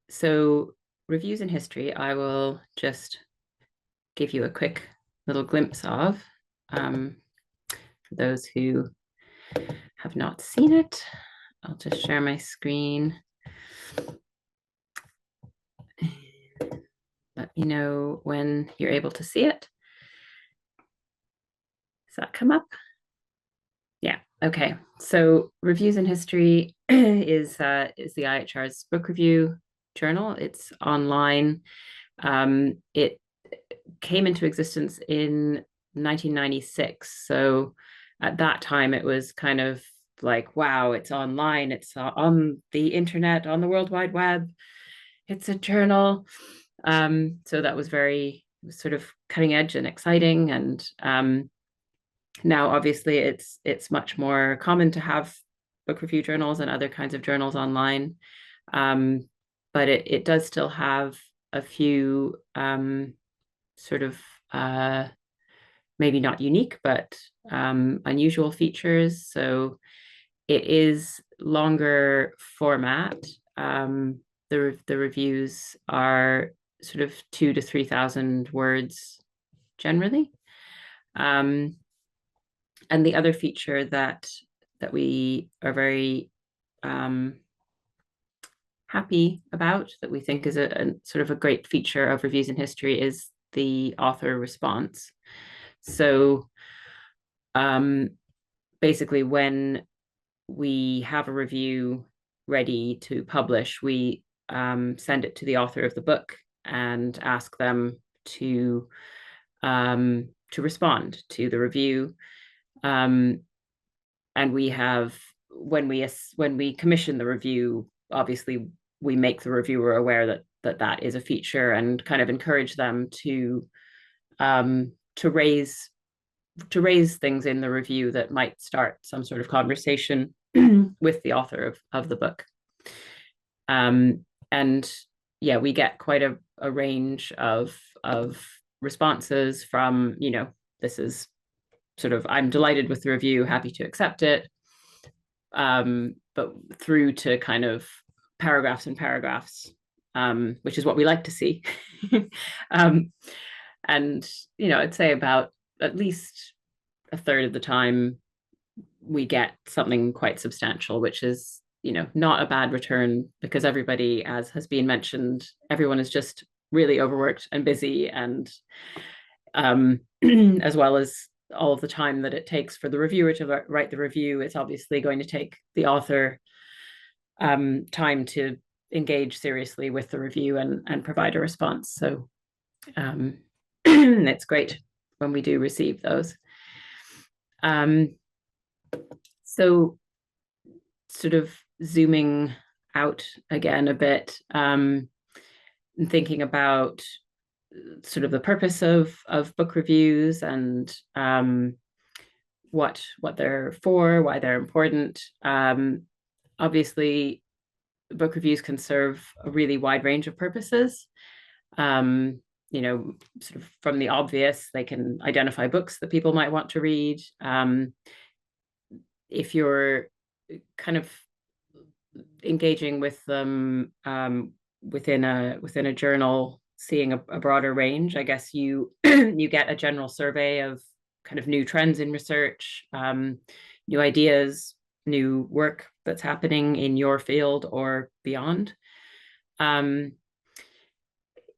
so reviews in history, I will just give you a quick little glimpse of, for those who have not seen it. I'll just share my screen. Let me know when you're able to see it. Does that come up? Yeah, okay. So reviews in history is the IHR's book review journal. It's online. It came into existence in 1996. So at that time, it was kind of like, wow, it's online, it's on the internet, on the World Wide Web, it's a journal. So that was very sort of cutting edge and exciting. And now obviously it's much more common to have book review journals and other kinds of journals online. But it does still have a few sort of maybe not unique, but unusual features. So it is longer format. The reviews are sort of 2,000 to 3,000 words generally. And the other feature that we are very happy about, that we think is a sort of a great feature of reviews in history, is the author response. So basically, when we have a review ready to publish, we send it to the author of the book and ask them to respond to the review. And we have, when we commission the review, obviously we make the reviewer aware that is a feature, and kind of encourage them to raise things in the review that might start some sort of conversation with the author of the book. And yeah, we get quite a range of responses from, you know, this is sort of, I'm delighted with the review, happy to accept it, but through to kind of paragraphs and paragraphs, which is what we like to see. And, you know, I'd say about at least a third of the time, we get something quite substantial, which is, you know, not a bad return, because everybody, as has been mentioned, everyone is just really overworked and busy, and as well as all of the time that it takes for the reviewer to write the review, it's obviously going to take the author time to engage seriously with the review and provide a response. So it's great when we do receive those. So sort of zooming out again a bit, and thinking about sort of the purpose of book reviews, and what they're for, why they're important. Obviously, book reviews can serve a really wide range of purposes. You know, sort of from the obvious, they can identify books that people might want to read. If you're kind of engaging with them within a journal, seeing a broader range, I guess you you get a general survey of kind of new trends in research, new ideas, new work that's happening in your field or beyond.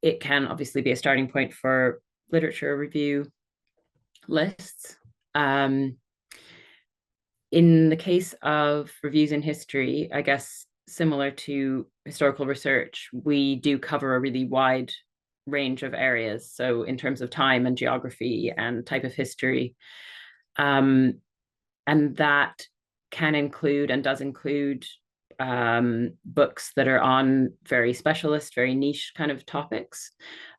It can obviously be a starting point for literature review lists. In the case of reviews in history, I guess similar to historical research, we do cover a really wide range of areas. So in terms of time and geography and type of history, and that can include and does include books that are on very specialist, very niche kind of topics,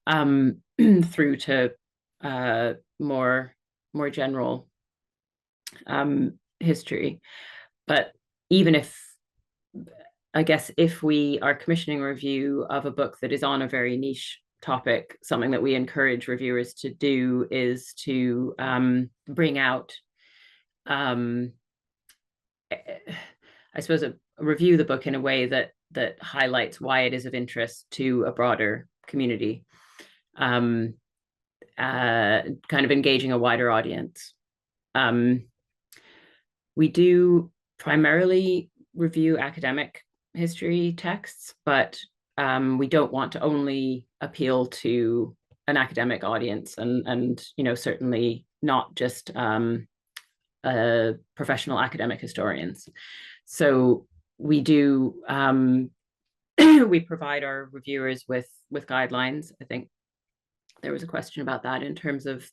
through to more general history. But even if, I guess, if we are commissioning a review of a book that is on a very niche topic, something that we encourage reviewers to do is to bring out, I suppose, review the book in a way that highlights why it is of interest to a broader community, kind of engaging a wider audience. We do primarily review academic history texts, but we don't want to only appeal to an academic audience, and you know, certainly not just professional academic historians. So we do we provide our reviewers with guidelines. I think there was a question about that in terms of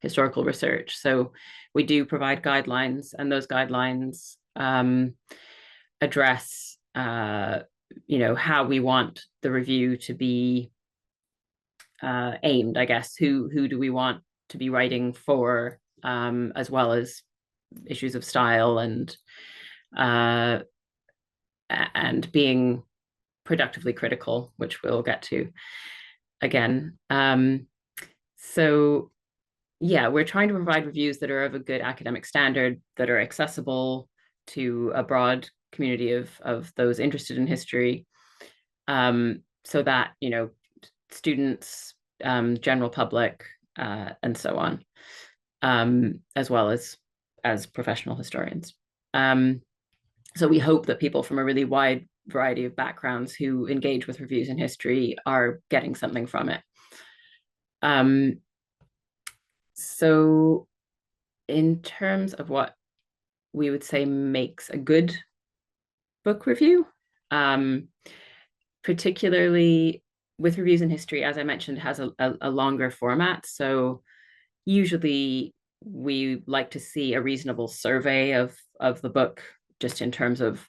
historical research. So we do provide guidelines, and those guidelines address, you know, how we want the review to be aimed, I guess. Who do we want to be writing for, as well as issues of style and being productively critical, which we'll get to again. So yeah, we're trying to provide reviews that are of a good academic standard, that are accessible to a broad community of those interested in history, so that, you know, students, general public, and so on, as well as professional historians. So we hope that people from a really wide variety of backgrounds who engage with reviews in history are getting something from it. So in terms of what we would say makes a good book review, particularly with reviews in history, as I mentioned, has a longer format. So usually we like to see a reasonable survey of the book, just in terms of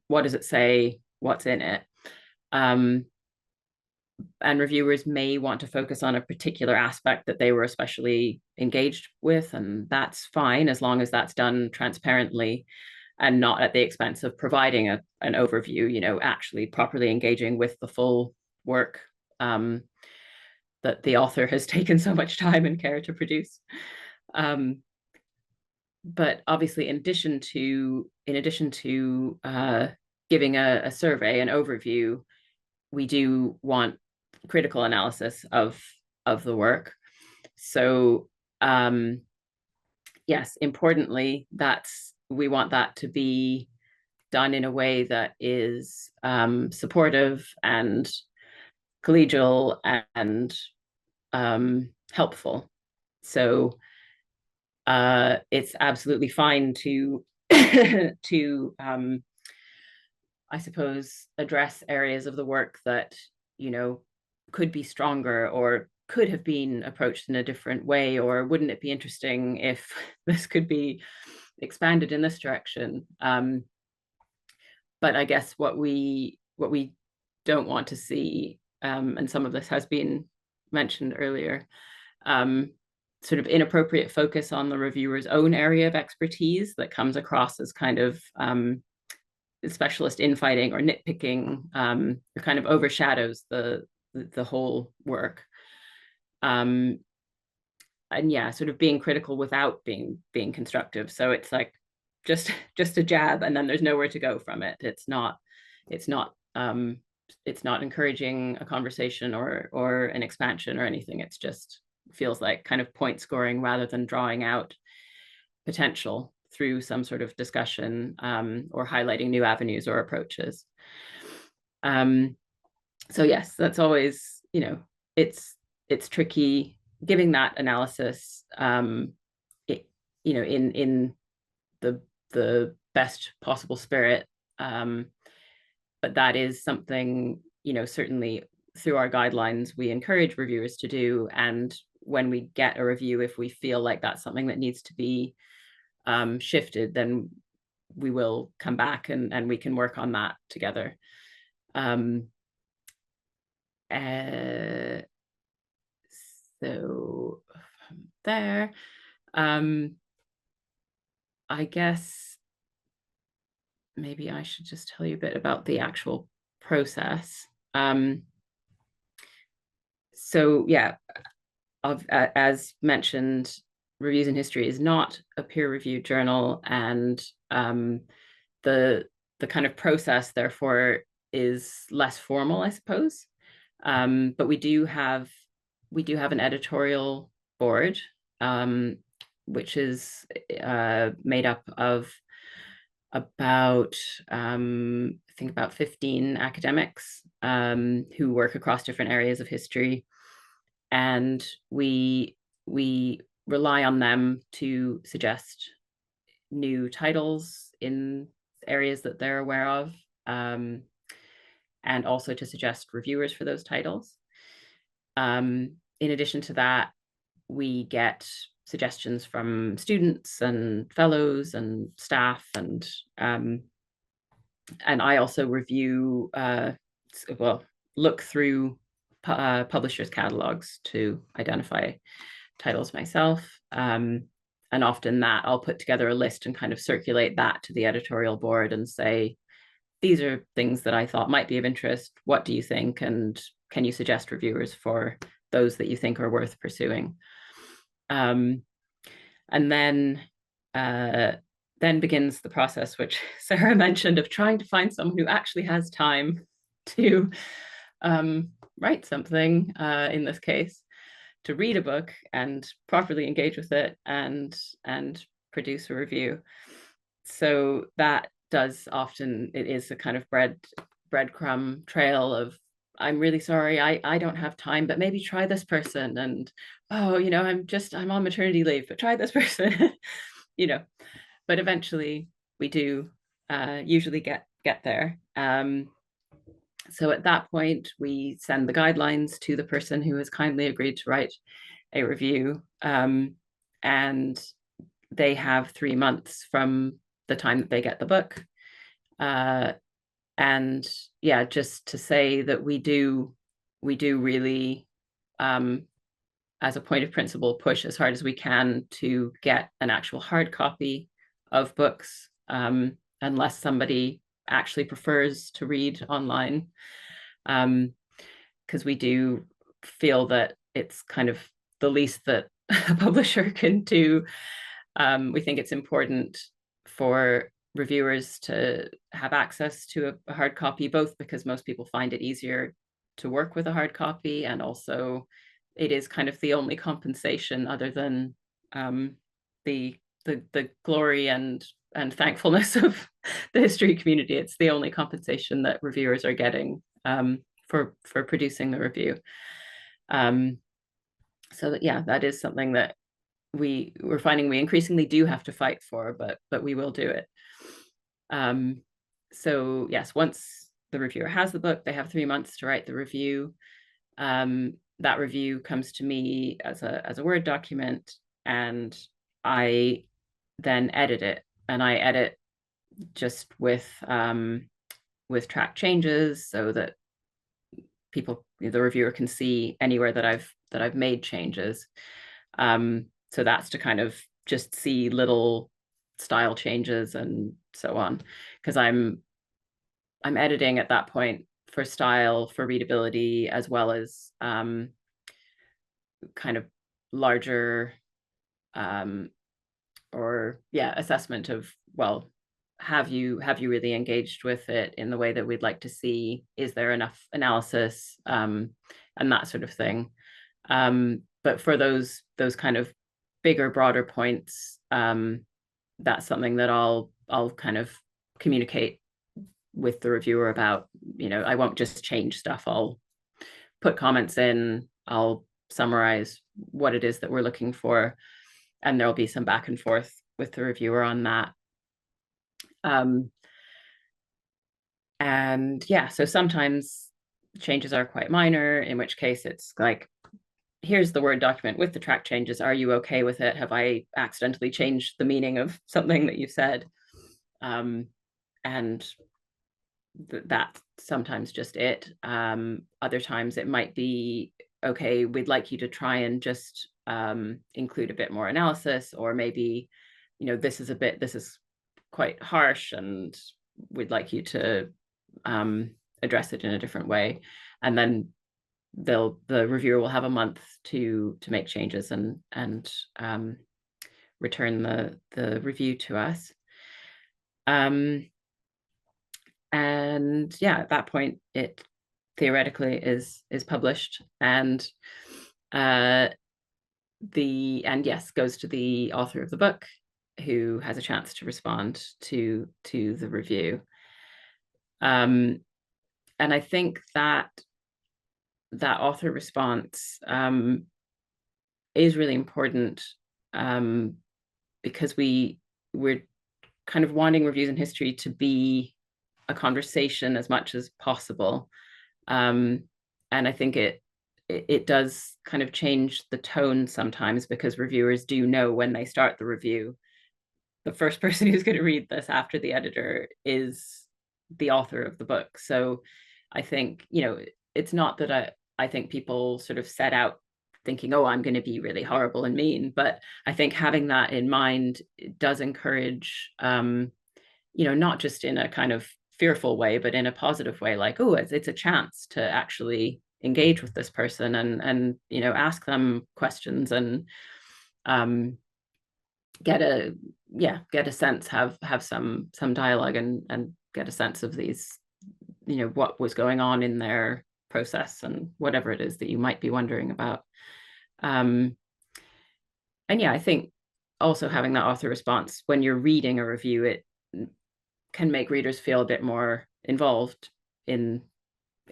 what does it say, what's in it. And reviewers may want to focus on a particular aspect that they were especially engaged with, and that's fine, as long as that's done transparently and not at the expense of providing an overview, you know, actually properly engaging with the full work that the author has taken so much time and care to produce. But obviously, in addition to giving a survey, an overview, we do want critical analysis of the work. So yes, importantly, we want that to be done in a way that is supportive and collegial and helpful. So it's absolutely fine to to I suppose address areas of the work that, you know, could be stronger or could have been approached in a different way, or wouldn't it be interesting if this could be expanded in this direction. But I guess what we don't want to see, and some of this has been mentioned earlier, sort of inappropriate focus on the reviewer's own area of expertise that comes across as kind of specialist infighting or nitpicking, or kind of overshadows the whole work. And yeah, sort of being critical without being constructive. So it's like just a jab, and then there's nowhere to go from it. It's not encouraging a conversation or an expansion or anything. It's just feels like kind of point scoring rather than drawing out potential through some sort of discussion, or highlighting new avenues or approaches. So yes, that's always, you know, it's tricky giving that analysis, you know, in the best possible spirit. But that is something, you know, certainly through our guidelines, we encourage reviewers to do. And when we get a review, if we feel like that's something that needs to be shifted, then we will come back and we can work on that together. So from there, I guess maybe I should just tell you a bit about the actual process. So yeah, as mentioned, Reviews in History is not a peer-reviewed journal, and the kind of process therefore is less formal, I suppose. But we do have an editorial board, which is made up of about I think about 15 academics who work across different areas of history, and we rely on them to suggest new titles in areas that they're aware of, and also to suggest reviewers for those titles. In addition to that, we get suggestions from students and fellows and staff, and I also review, look through publishers' catalogs to identify titles myself. And often that I'll put together a list and kind of circulate that to the editorial board and say, these are things that I thought might be of interest. What do you think? And can you suggest reviewers for those that you think are worth pursuing? And then begins the process, which Sarah mentioned, of trying to find someone who actually has time to write something, in this case, to read a book and properly engage with it and produce a review. So that does often, it is a kind of breadcrumb trail of, I'm really sorry, I don't have time, but maybe try this person. And, oh, you know, I'm on maternity leave, but try this person, you know. But eventually we do usually get there. So at that point, we send the guidelines to the person who has kindly agreed to write a review. And they have 3 months from the time that they get the book. And yeah, just to say that we do really, as a point of principle, push as hard as we can to get an actual hard copy of books, unless somebody actually prefers to read online, because we do feel that it's kind of the least that a publisher can do. We think it's important for reviewers to have access to a hard copy, both because most people find it easier to work with a hard copy, and also it is kind of the only compensation other than the the glory and thankfulness of the history community. It's the only compensation that reviewers are getting for producing the review. So that, yeah, that is something that we're finding we increasingly do have to fight for, but we will do it. So yes, once the reviewer has the book, they have 3 months to write the review. That review comes to me as a Word document, and I then edit it, and I edit just with track changes so that people, the reviewer, can see anywhere that I've made changes. So that's to kind of just see little style changes and so on, because I'm editing at that point for style, for readability, as well as kind of larger assessment of, well, have you really engaged with it in the way that we'd like to see? Is there enough analysis, and that sort of thing. But for those kind of bigger, broader points, that's something that I'll kind of communicate with the reviewer about. I won't just change stuff. I'll put comments in, I'll summarize what it is that we're looking for, and there'll be some back and forth with the reviewer on that. And yeah, so sometimes changes are quite minor, in which case it's like, here's the Word document with the track changes. Are you okay with it? Have I accidentally changed the meaning of something that you said? And that's sometimes just it. Other times it might be, okay, we'd like you to try and just include a bit more analysis, or maybe, this is quite harsh and we'd like you to address it in a different way. And then the reviewer will have a month to make changes and return the review to us. And yeah, at that point, it theoretically is published, and yes, goes to the author of the book, who has a chance to respond to the review. And I think that author response is really important, because we're kind of wanting reviews in history to be a conversation as much as possible. And I think it does kind of change the tone sometimes, because reviewers do know when they start the review, the first person who's going to read this after the editor is the author of the book. So I think, it's not that I think people sort of set out thinking, oh, I'm going to be really horrible and mean, but I think having that in mind does encourage, not just in a kind of fearful way, but in a positive way, like, oh, it's a chance to actually engage with this person and ask them questions and get a sense, have some dialogue and get a sense of these, what was going on in their process and whatever it is that you might be wondering about. And yeah, I think also having that author response when you're reading a review, it can make readers feel a bit more involved in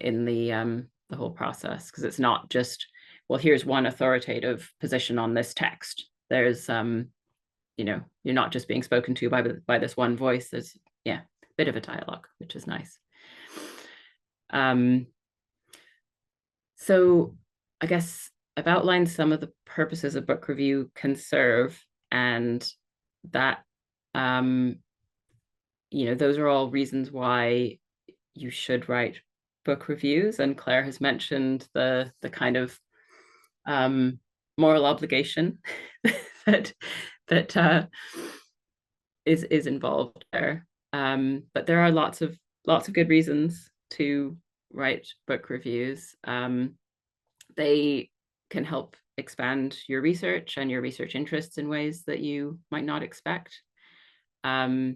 the whole process, because it's not just, well, here's one authoritative position on this text. There's you're not just being spoken to by this one voice. There's a bit of a dialogue, which is nice. So I guess I've outlined some of the purposes a book review can serve, and that those are all reasons why you should write book reviews. And Claire has mentioned the kind of moral obligation that is involved there. But there are lots of good reasons to write book reviews. They can help expand your research and your research interests in ways that you might not expect. I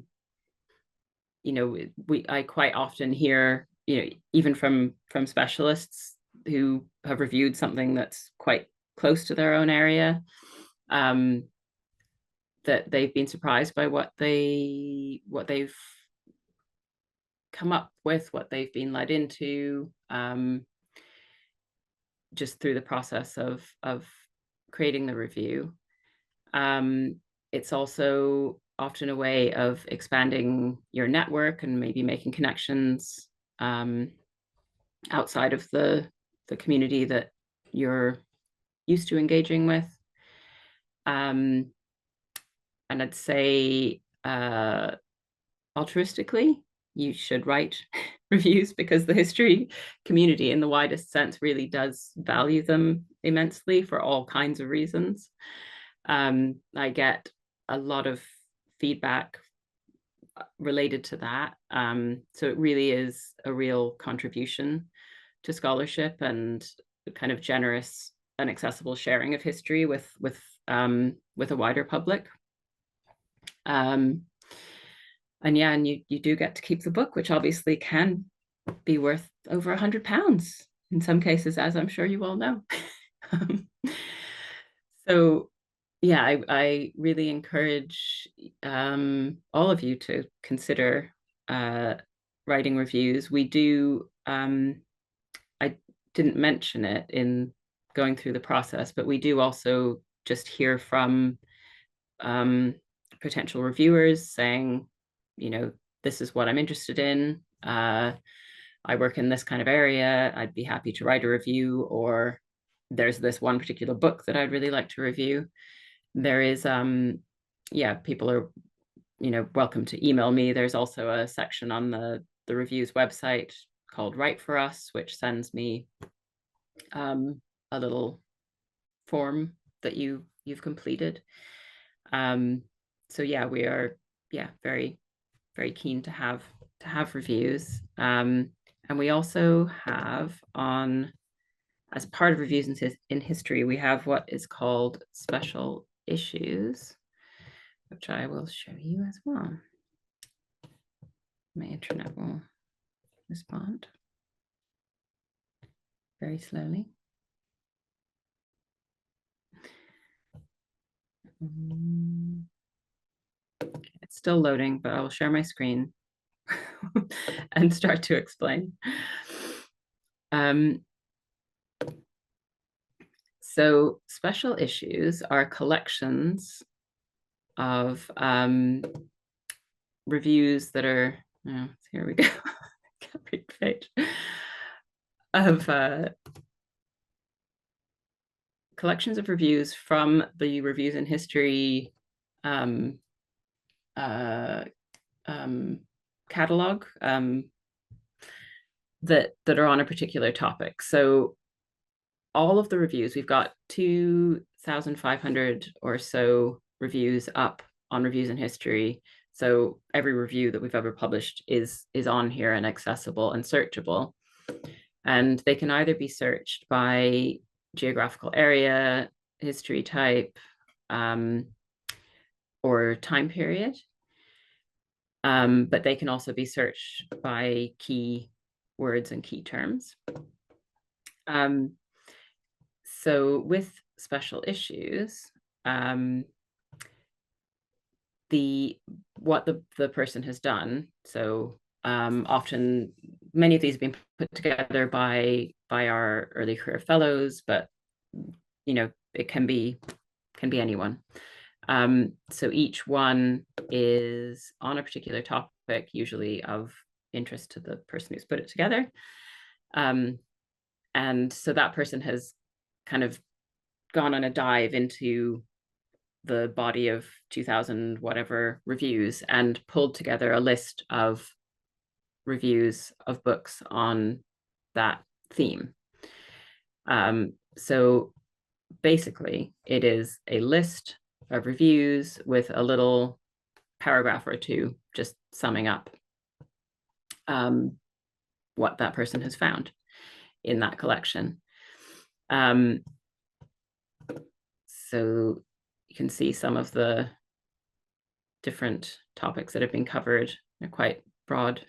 quite often hear, even from specialists who have reviewed something that's quite close to their own area, that they've been surprised by what they've come up with, what they've been led into, just through the process of creating the review. It's also often a way of expanding your network and maybe making connections outside of the community that you're used to engaging with. And I'd say altruistically, you should write reviews, because the history community in the widest sense really does value them immensely for all kinds of reasons. I get a lot of feedback related to that. So it really is a real contribution to scholarship and kind of generous and accessible sharing of history with a wider public. And yeah, and you do get to keep the book, which obviously can be worth over £100 in some cases, as I'm sure you all know. So yeah, I really encourage all of you to consider writing reviews. We do, I didn't mention it in going through the process, but we do also just hear from potential reviewers saying, this is what I'm interested in. I work in this kind of area. I'd be happy to write a review, or there's this one particular book that I'd really like to review. There is, people are, welcome to email me. There's also a section on the reviews website called Write for Us, which sends me a little form that you've completed. So yeah, we are very, very keen to have reviews. And we also have as part of reviews in history, we have what is called special issues, which I will show you as well. My internet will respond very slowly. It's still loading, but I will share my screen and start to explain. So special issues are collections of reviews that are, here we go, can't read the page, of collections of reviews from the Reviews in History catalog that are on a particular topic. So all of the reviews, we've got 2,500 or so reviews up on Reviews in History. So every review that we've ever published is on here and accessible and searchable. And they can either be searched by geographical area, history type, or time period. But they can also be searched by key words and key terms. So with special issues, what the person has done, so often many of these have been put together by our early career fellows, but it can be anyone. So each one is on a particular topic, usually of interest to the person who's put it together. And so that person has kind of gone on a dive into the body of 2,000 whatever reviews and pulled together a list of reviews of books on that theme. So basically, it is a list of reviews with a little paragraph or two just summing up what that person has found in that collection. So you can see some of the different topics that have been covered. They're quite broad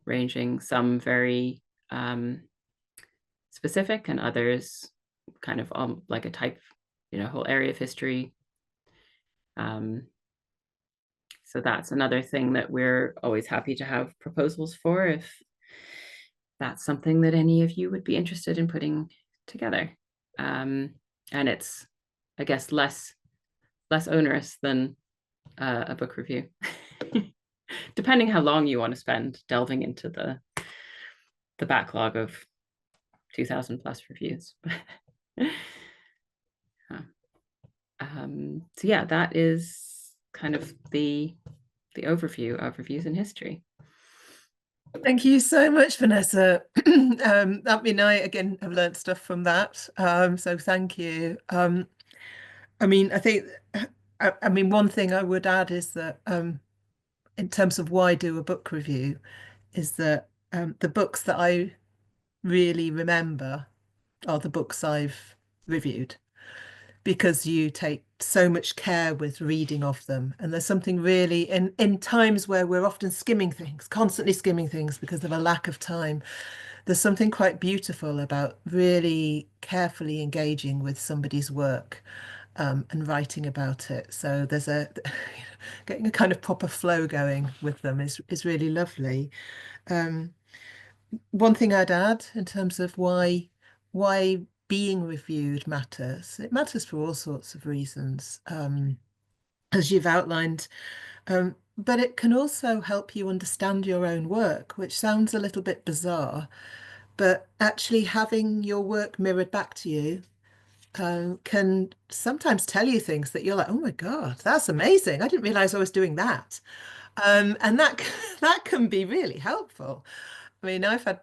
ranging, some very specific, and others kind of like a type, whole area of history. So that's another thing that we're always happy to have proposals for, if that's something that any of you would be interested in putting together. And it's, I guess, less onerous than a book review, depending how long you want to spend delving into the backlog of 2,000 plus reviews. So yeah, that is kind of the overview of reviews in history. Thank you so much, Vanessa. I mean, I again have learned stuff from that. So thank you. I mean, I think, I mean, one thing I would add is that in terms of why do a book review, is that the books that I really remember are the books I've reviewed, because you take so much care with reading of them. And there's something really, in times where we're often skimming things, constantly skimming things because of a lack of time, there's something quite beautiful about really carefully engaging with somebody's work and writing about it. So there's getting a kind of proper flow going with them is really lovely. One thing I'd add in terms of why being reviewed matters. It matters for all sorts of reasons, as you've outlined. But it can also help you understand your own work, which sounds a little bit bizarre, but actually having your work mirrored back to you can sometimes tell you things that you're like, oh my God, that's amazing. I didn't realize I was doing that. And that that can be really helpful. I mean, I've had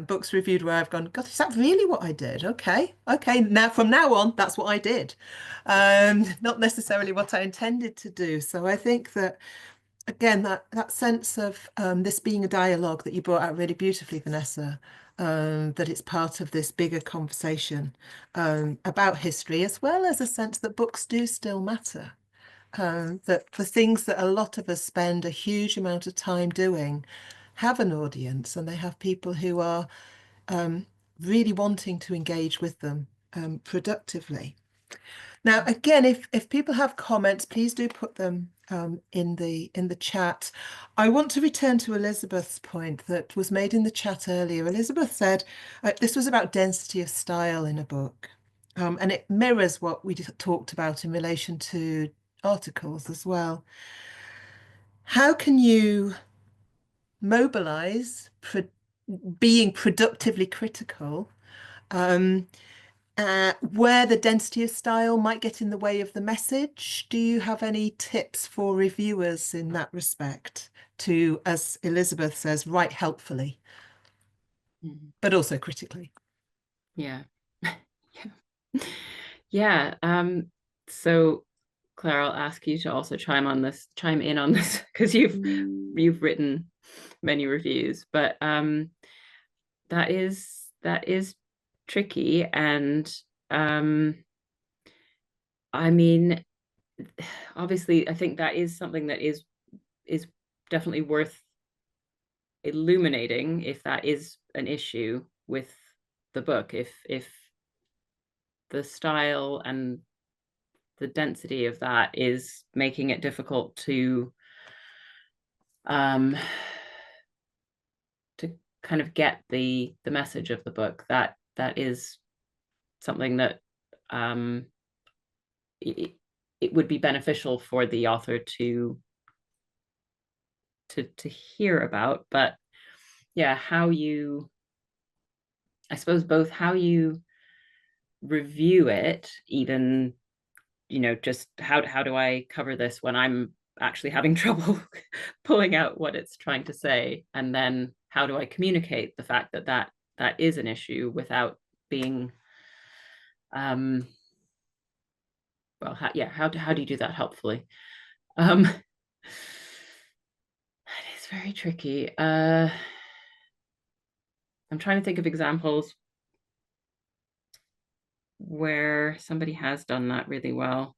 books reviewed where I've gone, God, is that really what I did? Okay, now from now on, that's what I did. Not necessarily what I intended to do. So I think that, again, that sense of this being a dialogue that you brought out really beautifully, Vanessa, that it's part of this bigger conversation about history, as well as a sense that books do still matter. That the things that a lot of us spend a huge amount of time doing have an audience, and they have people who are really wanting to engage with them productively. Now, again, if people have comments, please do put them in the chat. I want to return to Elizabeth's point that was made in the chat earlier. Elizabeth said this was about density of style in a book. And it mirrors what we talked about in relation to articles as well. How can you mobilize being productively critical where the density of style might get in the way of the message? Do you have any tips for reviewers in that respect to, as Elizabeth says, write helpfully, but also critically? Yeah. Yeah. So Claire, I'll ask you to also chime in on this, because you've written many reviews, but that is tricky. And I mean, obviously, I think that is something that is definitely worth illuminating, if that is an issue with the book, if the style and the density of that is making it difficult to kind of get the message of the book. That is something that it would be beneficial for the author to hear about. But yeah, I suppose both how you review it, even, just how do I cover this when I'm actually having trouble pulling out what it's trying to say, and then how do I communicate the fact that is an issue without being well, how do you do that helpfully? It is very tricky. I'm trying to think of examples where somebody has done that really well.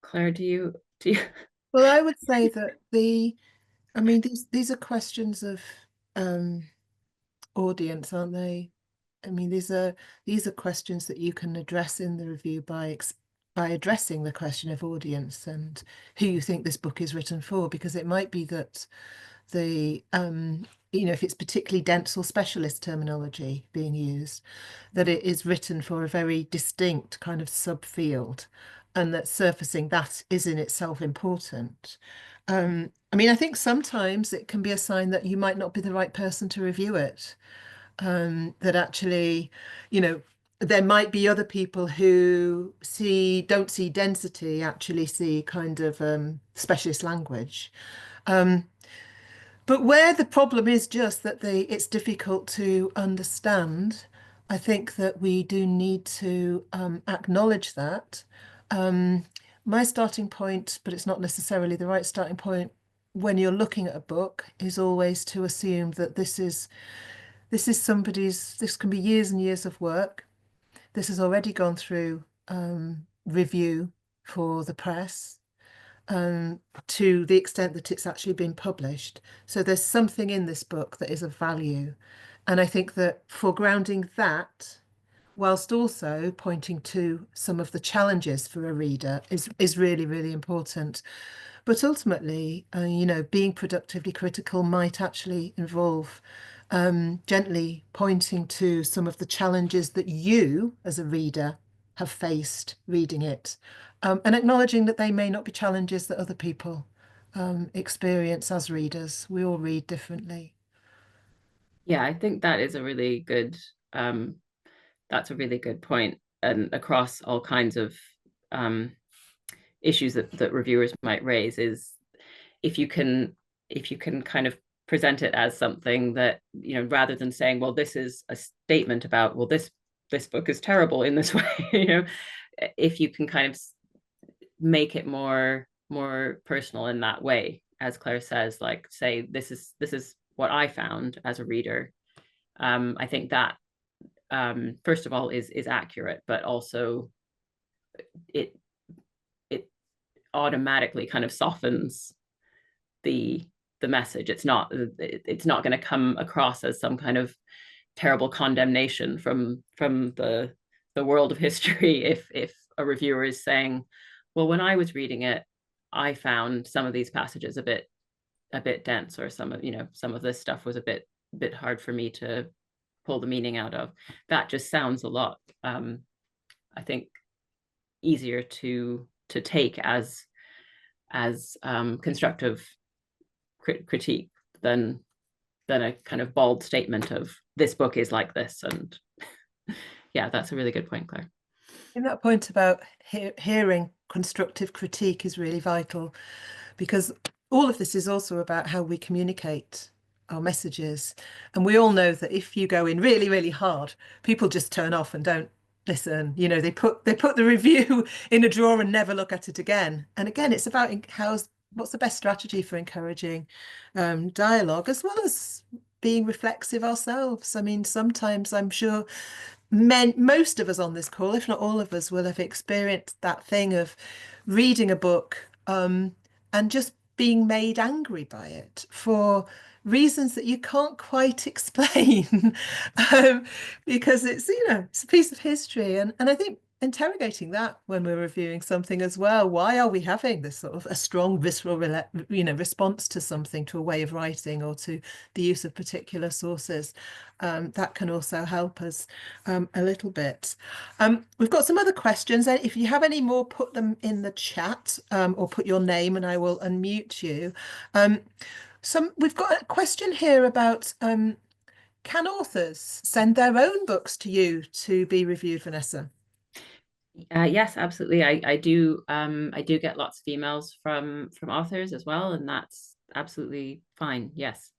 Claire, do you? Well, I would say that I mean, these are questions of audience, aren't they? I mean, these are questions that you can address in the review by addressing the question of audience and who you think this book is written for, because it might be that the if it's particularly dense or specialist terminology being used, that it is written for a very distinct kind of subfield, and that surfacing that is in itself important. I mean, I think sometimes it can be a sign that you might not be the right person to review it. That actually, there might be other people who don't see density, actually see kind of specialist language. But where the problem is just that it's difficult to understand, I think that we do need to acknowledge that. My starting point, but it's not necessarily the right starting point when you're looking at a book, is always to assume that this can be years and years of work. This has already gone through review for the press, to the extent that it's actually been published. So there's something in this book that is of value. And I think that foregrounding that, whilst also pointing to some of the challenges for a reader, is really, really important. But ultimately, being productively critical might actually involve gently pointing to some of the challenges that you, as a reader, have faced reading it, and acknowledging that they may not be challenges that other people experience as readers. We all read differently. Yeah, I think that is a really good, that's a really good point. And across all kinds of issues that reviewers might raise, is if you can kind of present it as something that, rather than saying, well, this is a statement about, well, this book is terrible in this way, if you can kind of make it more personal in that way, as Claire says, like, say, this is what I found as a reader. I think that first of all is accurate, but also it automatically kind of softens the message. It's not going to come across as some kind of terrible condemnation from the world of history if a reviewer is saying, well, when I was reading it, I found some of these passages a bit dense, or some of this stuff was a bit hard for me to pull the meaning out of. That just sounds a lot, I think, easier to take as constructive critique than a kind of bald statement of, this book is like this. And yeah, that's a really good point, Claire. And that point about hearing constructive critique is really vital, because all of this is also about how we communicate our messages. And we all know that if you go in really, really hard, people just turn off and don't listen. They put the review in a drawer and never look at it again. And again, it's about what's the best strategy for encouraging dialogue, as well as being reflexive ourselves. I mean, sometimes I'm sure most of us on this call, if not all of us, will have experienced that thing of reading a book and just being made angry by it for reasons that you can't quite explain, because it's a piece of history. And I think interrogating that when we're reviewing something as well. Why are we having this sort of a strong visceral response to something, to a way of writing, or to the use of particular sources? That can also help us a little bit. We've got some other questions. If you have any more, put them in the chat, or put your name and I will unmute you. We've got a question here about can authors send their own books to you to be reviewed, Vanessa? Yes, absolutely. I do get lots of emails from authors as well, and that's absolutely fine. Yes.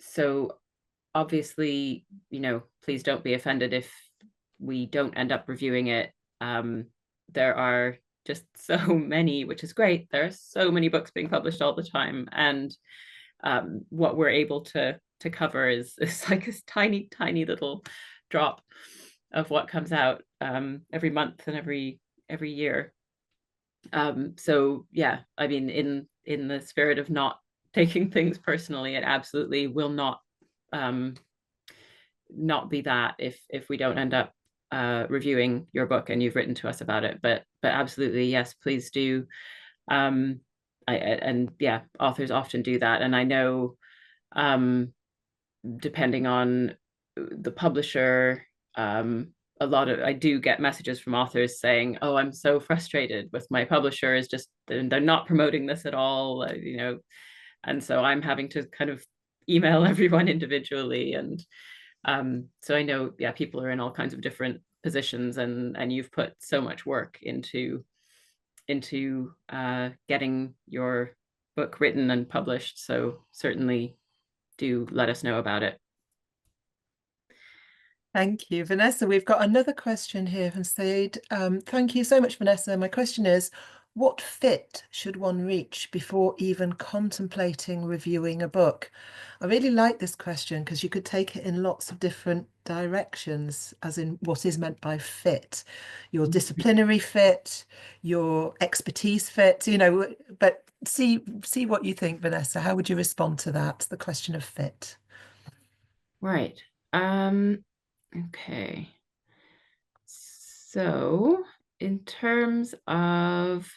So obviously, please don't be offended if we don't end up reviewing it. There are just so many, which is great. There are so many books being published all the time, and what we're able to cover is like this tiny little drop of what comes out every month and every year. So yeah, I mean, in the spirit of not taking things personally. It absolutely will not be that if we don't end up reviewing your book and you've written to us about it. But absolutely, yes, please do. And yeah, authors often do that. And I know, depending on the publisher, I do get messages from authors saying, oh, I'm so frustrated with my publisher, is just, they're not promoting this at all, and so I'm having to kind of email everyone individually. And so I know, yeah, people are in all kinds of different positions, and you've put so much work into getting your book written and published. So certainly do let us know about it. Thank you, Vanessa. We've got another question here from Said. Thank you so much, Vanessa. My question is, what fit should one reach before even contemplating reviewing a book? I really like this question because you could take it in lots of different directions, as in what is meant by fit, your disciplinary fit, your expertise fit, but see what you think, Vanessa. How would you respond to that, the question of fit? Right. Okay. So in terms of,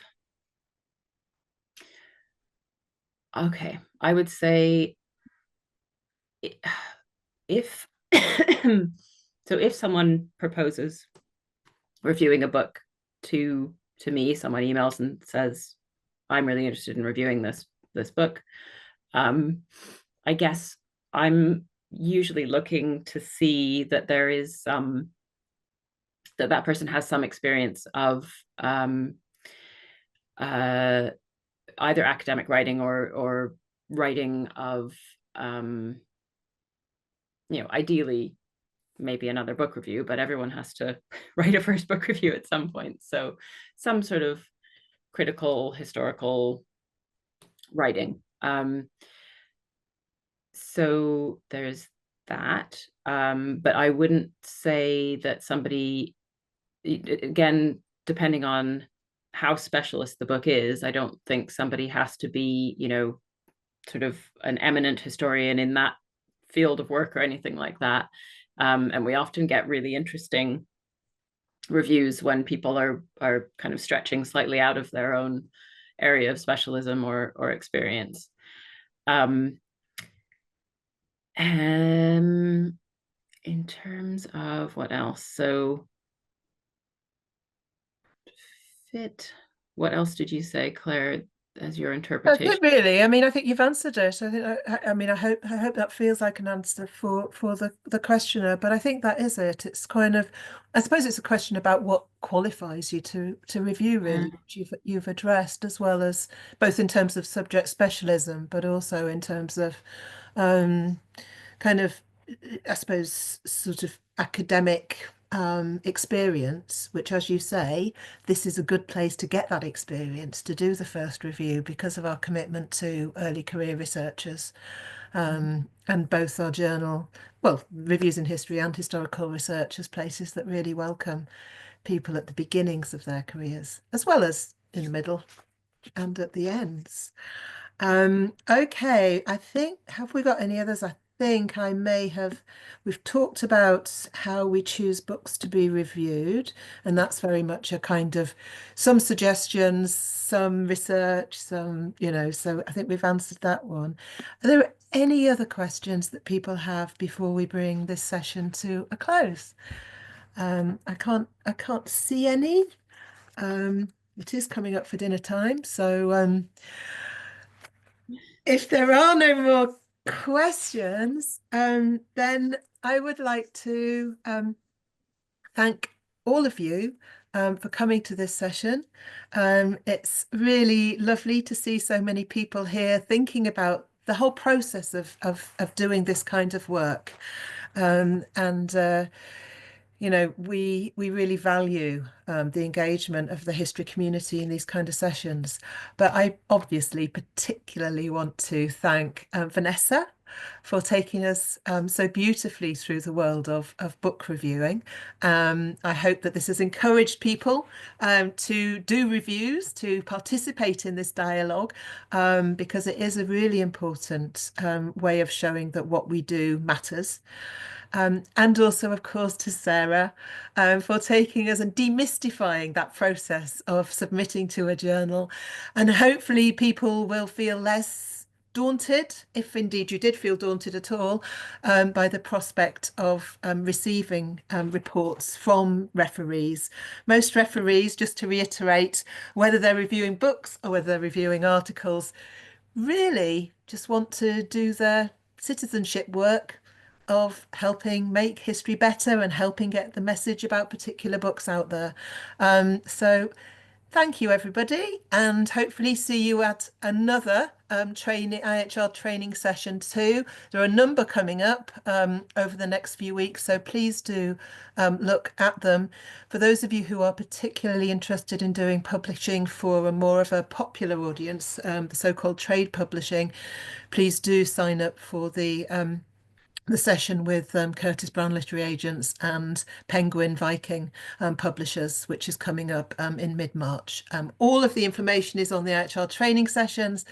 okay, I would say if so if someone proposes reviewing a book to me, someone emails and says, I'm really interested in reviewing this book, I guess I'm usually looking to see that there is that person has some experience of either academic writing or writing of ideally maybe another book review, but everyone has to write a first book review at some point. So some sort of critical historical writing. So there's that. But I wouldn't say that somebody, again, depending on how specialist the book is, I don't think somebody has to be, sort of an eminent historian in that field of work or anything like that. And we often get really interesting reviews when people are kind of stretching slightly out of their own area of specialism or experience. In terms of what else, so fit, what else did you say, Claire, as your interpretation? That's it, really. I mean, I think you've answered it. I think. I mean, I hope that feels like an answer for the questioner. But I think that is it. It's kind of, I suppose, it's a question about what qualifies you to review, really, which you've addressed, as well as both in terms of subject specialism, but also in terms of kind of, I suppose, sort of academic experience, which, as you say, this is a good place to get that experience, to do the first review, because of our commitment to early career researchers, and both our journal, well, Reviews in History and Historical Research, as places that really welcome people at the beginnings of their careers, as well as in the middle and at the ends. Okay, I think, have we got any others? I think I may have, we've talked about how we choose books to be reviewed, and that's very much a kind of some suggestions, some research, some, so I think we've answered that one. Are there any other questions that people have before we bring this session to a close? I can't see any. It is coming up for dinner time, so if there are no more questions, then I would like to thank all of you for coming to this session. It's really lovely to see so many people here thinking about the whole process of doing this kind of work. We really value the engagement of the history community in these kind of sessions. But I obviously particularly want to thank Vanessa for taking us so beautifully through the world of book reviewing. I hope that this has encouraged people to do reviews, to participate in this dialogue, because it is a really important way of showing that what we do matters. And also, of course, to Sarah for taking us and demystifying that process of submitting to a journal. And hopefully people will feel less daunted, if indeed you did feel daunted at all, by the prospect of receiving reports from referees. Most referees, just to reiterate, whether they're reviewing books or whether they're reviewing articles, really just want to do their citizenship work of helping make history better and helping get the message about particular books out there. So thank you, everybody, and hopefully see you at another IHR training session too. There are a number coming up over the next few weeks, so please do look at them. For those of you who are particularly interested in doing publishing for a more of a popular audience, the so-called trade publishing, please do sign up for the session with Curtis Brown Literary Agents and Penguin Viking publishers, which is coming up in mid-March. All of the information is on the IHR training sessions.